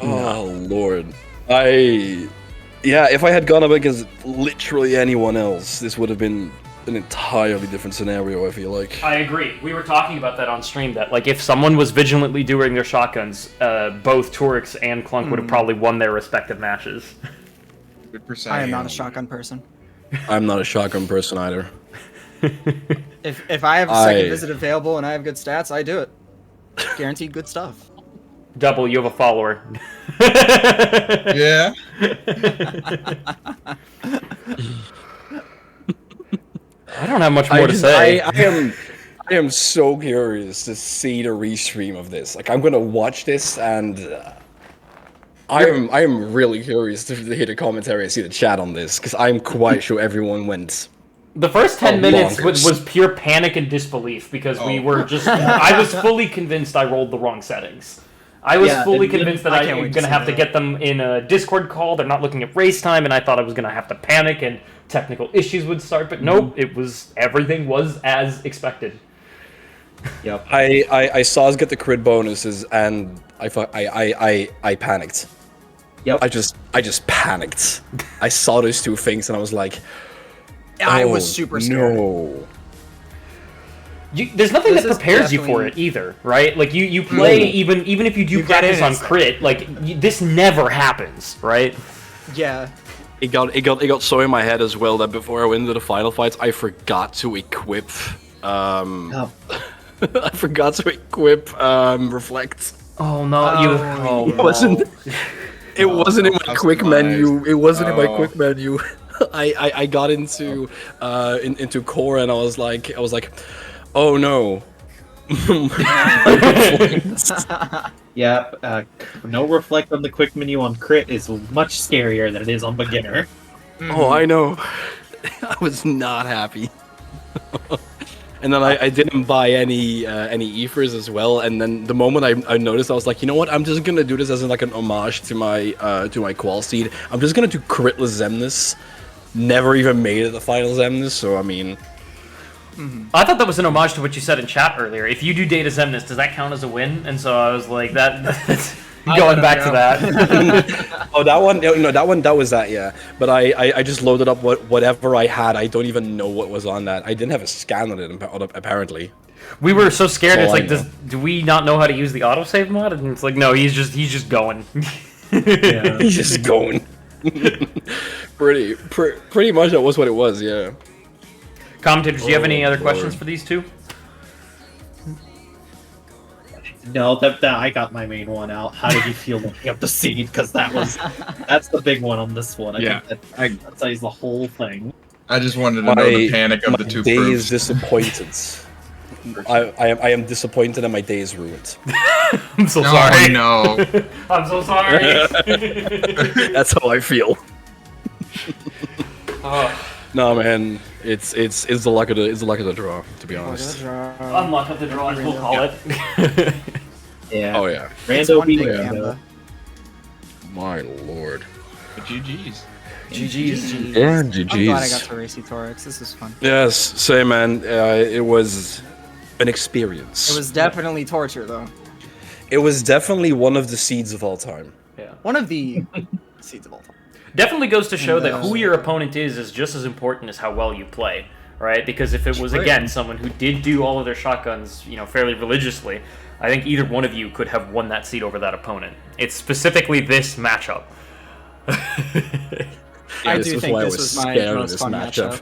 Speaker 5: Oh lord. If I had gone up against literally anyone else, this would have been an entirely different scenario, I feel like.
Speaker 1: I agree. We were talking about that on stream, that like if someone was vigilantly doing their shotguns, both Tourix and Clunk would have probably won their respective matches.
Speaker 2: 100%.
Speaker 4: I am not a shotgun person.
Speaker 5: I'm not a shotgun person either.
Speaker 4: If I have a second
Speaker 5: I-
Speaker 4: visit available and I have good stats, I do it. Guaranteed good stuff.
Speaker 1: Double, you have a follower.
Speaker 2: Yeah.
Speaker 1: I don't have much more to say.
Speaker 5: I am so curious to see the restream of this. Like, I'm gonna watch this, and I am really curious to hear the commentary and see the chat on this, because I'm quite sure everyone went.
Speaker 1: The first 10
Speaker 5: Oh,
Speaker 1: minutes
Speaker 5: bonkers.
Speaker 1: was pure panic and disbelief because we
Speaker 2: Oh.
Speaker 1: were just. I was fully convinced I rolled the wrong settings. I was
Speaker 3: Yeah,
Speaker 1: fully
Speaker 3: and then
Speaker 1: convinced that
Speaker 4: I
Speaker 1: I'm
Speaker 4: can't wait
Speaker 1: going
Speaker 4: to
Speaker 1: to
Speaker 4: see
Speaker 1: have to
Speaker 4: that.
Speaker 1: get them in a Discord call. They're not looking at race time, and I thought I was going to have to panic and technical issues would start. But nope, everything was as expected.
Speaker 3: Yep.
Speaker 5: I saw us get the crit bonuses, and I panicked.
Speaker 3: Yep.
Speaker 5: I just panicked. I saw those two things, and I was like,
Speaker 4: I
Speaker 5: oh,
Speaker 4: was super scared.
Speaker 5: No.
Speaker 1: There's nothing
Speaker 4: This
Speaker 1: that
Speaker 4: is
Speaker 1: prepares you for
Speaker 4: definitely-
Speaker 1: it either, right? Like you play even if you do
Speaker 4: You get
Speaker 1: practice
Speaker 4: in
Speaker 1: on
Speaker 4: and stuff.
Speaker 1: crit, like this never happens, right?
Speaker 4: Yeah.
Speaker 5: It got so in my head as well that before I went into the final fights, I forgot to equip.
Speaker 3: Oh,
Speaker 5: I forgot to equip reflect.
Speaker 1: Oh no,
Speaker 4: Oh,
Speaker 5: It wasn't. It wasn't in my
Speaker 2: Customized.
Speaker 5: quick menu. It wasn't in my
Speaker 2: Oh.
Speaker 5: quick menu. I got into core and I was like, oh no.
Speaker 3: yeah. No reflect on the quick menu on crit is much scarier than it is on beginner.
Speaker 5: Oh, I know. I was not happy. And then I didn't buy any ethers as well. And then the moment I noticed, I was like, you know what? I'm just gonna do this as like an homage to my qual seed. I'm just gonna do critless Zemnis. Never even made it the final Zemnis, so I mean,
Speaker 1: I thought that was an homage to what you said in chat earlier. If you do Data Zemnis, does that count as a win? And so I was like, that's going back to that.
Speaker 5: oh, that one, no, that was that, yeah. But I just loaded up whatever I had. I don't even know what was on that. I didn't have a scan on it apparently.
Speaker 1: We were so scared. It's
Speaker 5: Oh, I
Speaker 1: like,
Speaker 5: know.
Speaker 1: do we not know how to use the autosave mod? And it's like, no, he's just going.
Speaker 3: Yeah.
Speaker 5: He's just going. pretty much that was what it was, yeah.
Speaker 1: Commentators, do you have any
Speaker 5: Oh,
Speaker 1: other questions
Speaker 5: Lord.
Speaker 1: for these two?
Speaker 3: No, that I got my main one out. How did you feel looking up the seed? Because that's the big one on this one. I
Speaker 2: Yeah.
Speaker 3: think that says the whole thing.
Speaker 2: I just wanted to know the panic of
Speaker 5: my
Speaker 2: the two
Speaker 5: day
Speaker 2: proofs.
Speaker 5: is disappointed. I am disappointed and my day is ruined.
Speaker 1: I'm so
Speaker 2: No,
Speaker 1: sorry.
Speaker 2: no.
Speaker 1: I'm so sorry.
Speaker 5: That's how I feel.
Speaker 1: Oh,
Speaker 5: No, man, it's the luck of the draw, to be honest.
Speaker 1: unluck of the draw, as we'll call it.
Speaker 3: Yeah.
Speaker 5: Oh yeah,
Speaker 3: Rando beat
Speaker 4: big
Speaker 3: Rando.
Speaker 4: gamba.
Speaker 5: my lord.
Speaker 2: But GG's.
Speaker 1: GG's.
Speaker 5: Yeah,
Speaker 4: I'm
Speaker 5: GG's.
Speaker 4: glad I got to race Tourix. This is fun.
Speaker 5: Yes, same man. It was an experience.
Speaker 4: It was definitely torture, though.
Speaker 5: It was definitely one of the seeds of all time.
Speaker 1: Yeah.
Speaker 4: One of the seeds of all time.
Speaker 1: Definitely goes to show
Speaker 4: And,
Speaker 1: that who your opponent is just as important as how well you play, right? Because if it was,
Speaker 4: True.
Speaker 1: again, someone who did do all of their shotguns, fairly religiously, I think either one of you could have won that seat over that opponent. It's specifically this matchup.
Speaker 4: I
Speaker 5: This
Speaker 4: do
Speaker 5: was
Speaker 4: think
Speaker 5: why I
Speaker 4: this
Speaker 5: was
Speaker 4: was my
Speaker 5: scared of
Speaker 4: most
Speaker 5: this
Speaker 4: fun
Speaker 5: matchup.
Speaker 4: matchup.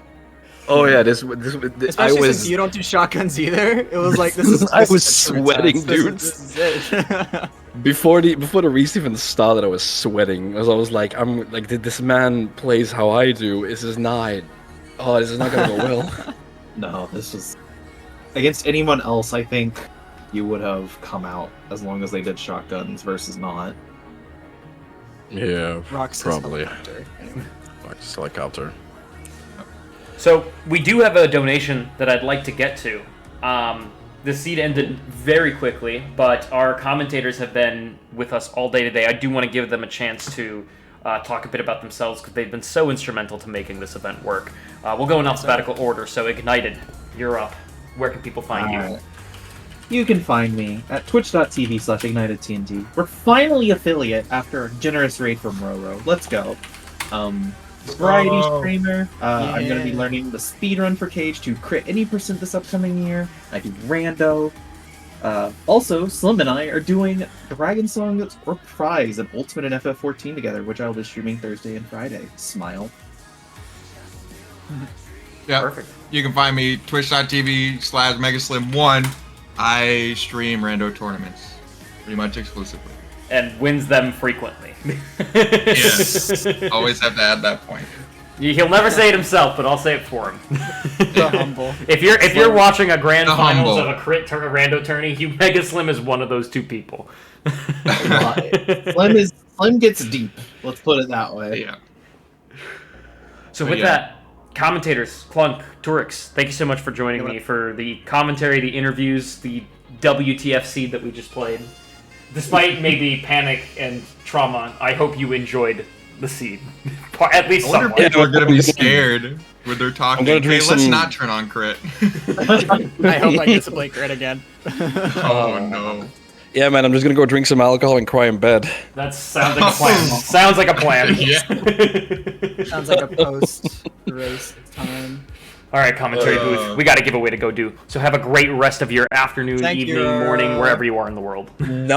Speaker 5: Oh yeah, this
Speaker 4: Especially
Speaker 5: I was
Speaker 4: since you don't do shotguns either. It was like this is.
Speaker 5: I
Speaker 4: this
Speaker 5: was
Speaker 4: is a true
Speaker 5: sweating,
Speaker 4: test. This
Speaker 5: dudes.
Speaker 4: is it.
Speaker 5: before the race even started. I was sweating as I was like, I'm like, did this man plays how I do? This is not. Oh, this is not gonna go well.
Speaker 3: No, this was against anyone else. I think you would have come out as long as they did shotguns versus not.
Speaker 5: Yeah,
Speaker 4: Roxas
Speaker 5: probably.
Speaker 4: helicopter. Anyway.
Speaker 5: Roxas helicopter.
Speaker 1: So we do have a donation that I'd like to get to. The seed ended very quickly, but our commentators have been with us all day today. I do want to give them a chance to talk a bit about themselves because they've been so instrumental to making this event work. We'll go in alphabetical order. So Ignited, you're up. Where can people find you?
Speaker 3: You can find me at twitch.tv/IgnitedTNT. We're finally affiliate after a generous raid from Roro. Let's go. Variety streamer. I'm going to be learning the speedrun for Cage to crit any percent this upcoming year. I do rando. Also, Slim and I are doing Dragon Song Reprise and Ultimate and FF14 together, which I'll be streaming Thursday and Friday. Smile.
Speaker 2: Yeah.
Speaker 1: Perfect.
Speaker 2: You can find me twitch.tv/megaslim1. I stream rando tournaments pretty much exclusively.
Speaker 1: And wins them frequently.
Speaker 2: Yes. Always have to add that point.
Speaker 1: He'll never say it himself, but I'll say it for him.
Speaker 4: The humble.
Speaker 1: If you're watching a grand
Speaker 2: The
Speaker 1: finals
Speaker 2: humble.
Speaker 1: of a crit rando tourney, Mega Slim is one of those two people.
Speaker 3: Slim gets deep. Let's put it that way.
Speaker 2: Yeah.
Speaker 1: So
Speaker 2: But
Speaker 1: with
Speaker 2: yeah.
Speaker 1: that, commentators, ClunKCCC, thank you so much for joining me for the commentary, the interviews, the WTFC that we just played. Despite maybe panic and trauma, I hope you enjoyed the seed. At least
Speaker 2: I wonder
Speaker 1: somewhat.
Speaker 2: if people are going to be scared when they're talking.
Speaker 5: I'm gonna
Speaker 2: Okay,
Speaker 5: drink
Speaker 2: let's
Speaker 5: some-
Speaker 2: not turn on crit.
Speaker 4: I hope I get to play crit again.
Speaker 2: Oh no.
Speaker 5: Yeah, man, I'm just gonna go drink some alcohol and cry in bed.
Speaker 1: That sounds like a plan. Sounds like a plan.
Speaker 2: Yeah.
Speaker 4: Sounds like a post-race time.
Speaker 1: All right, commentary booth. We got a giveaway to go do. So have a great rest of your afternoon,
Speaker 4: Thank
Speaker 1: evening,
Speaker 4: you.
Speaker 1: morning, wherever you are in the world.
Speaker 5: Nice.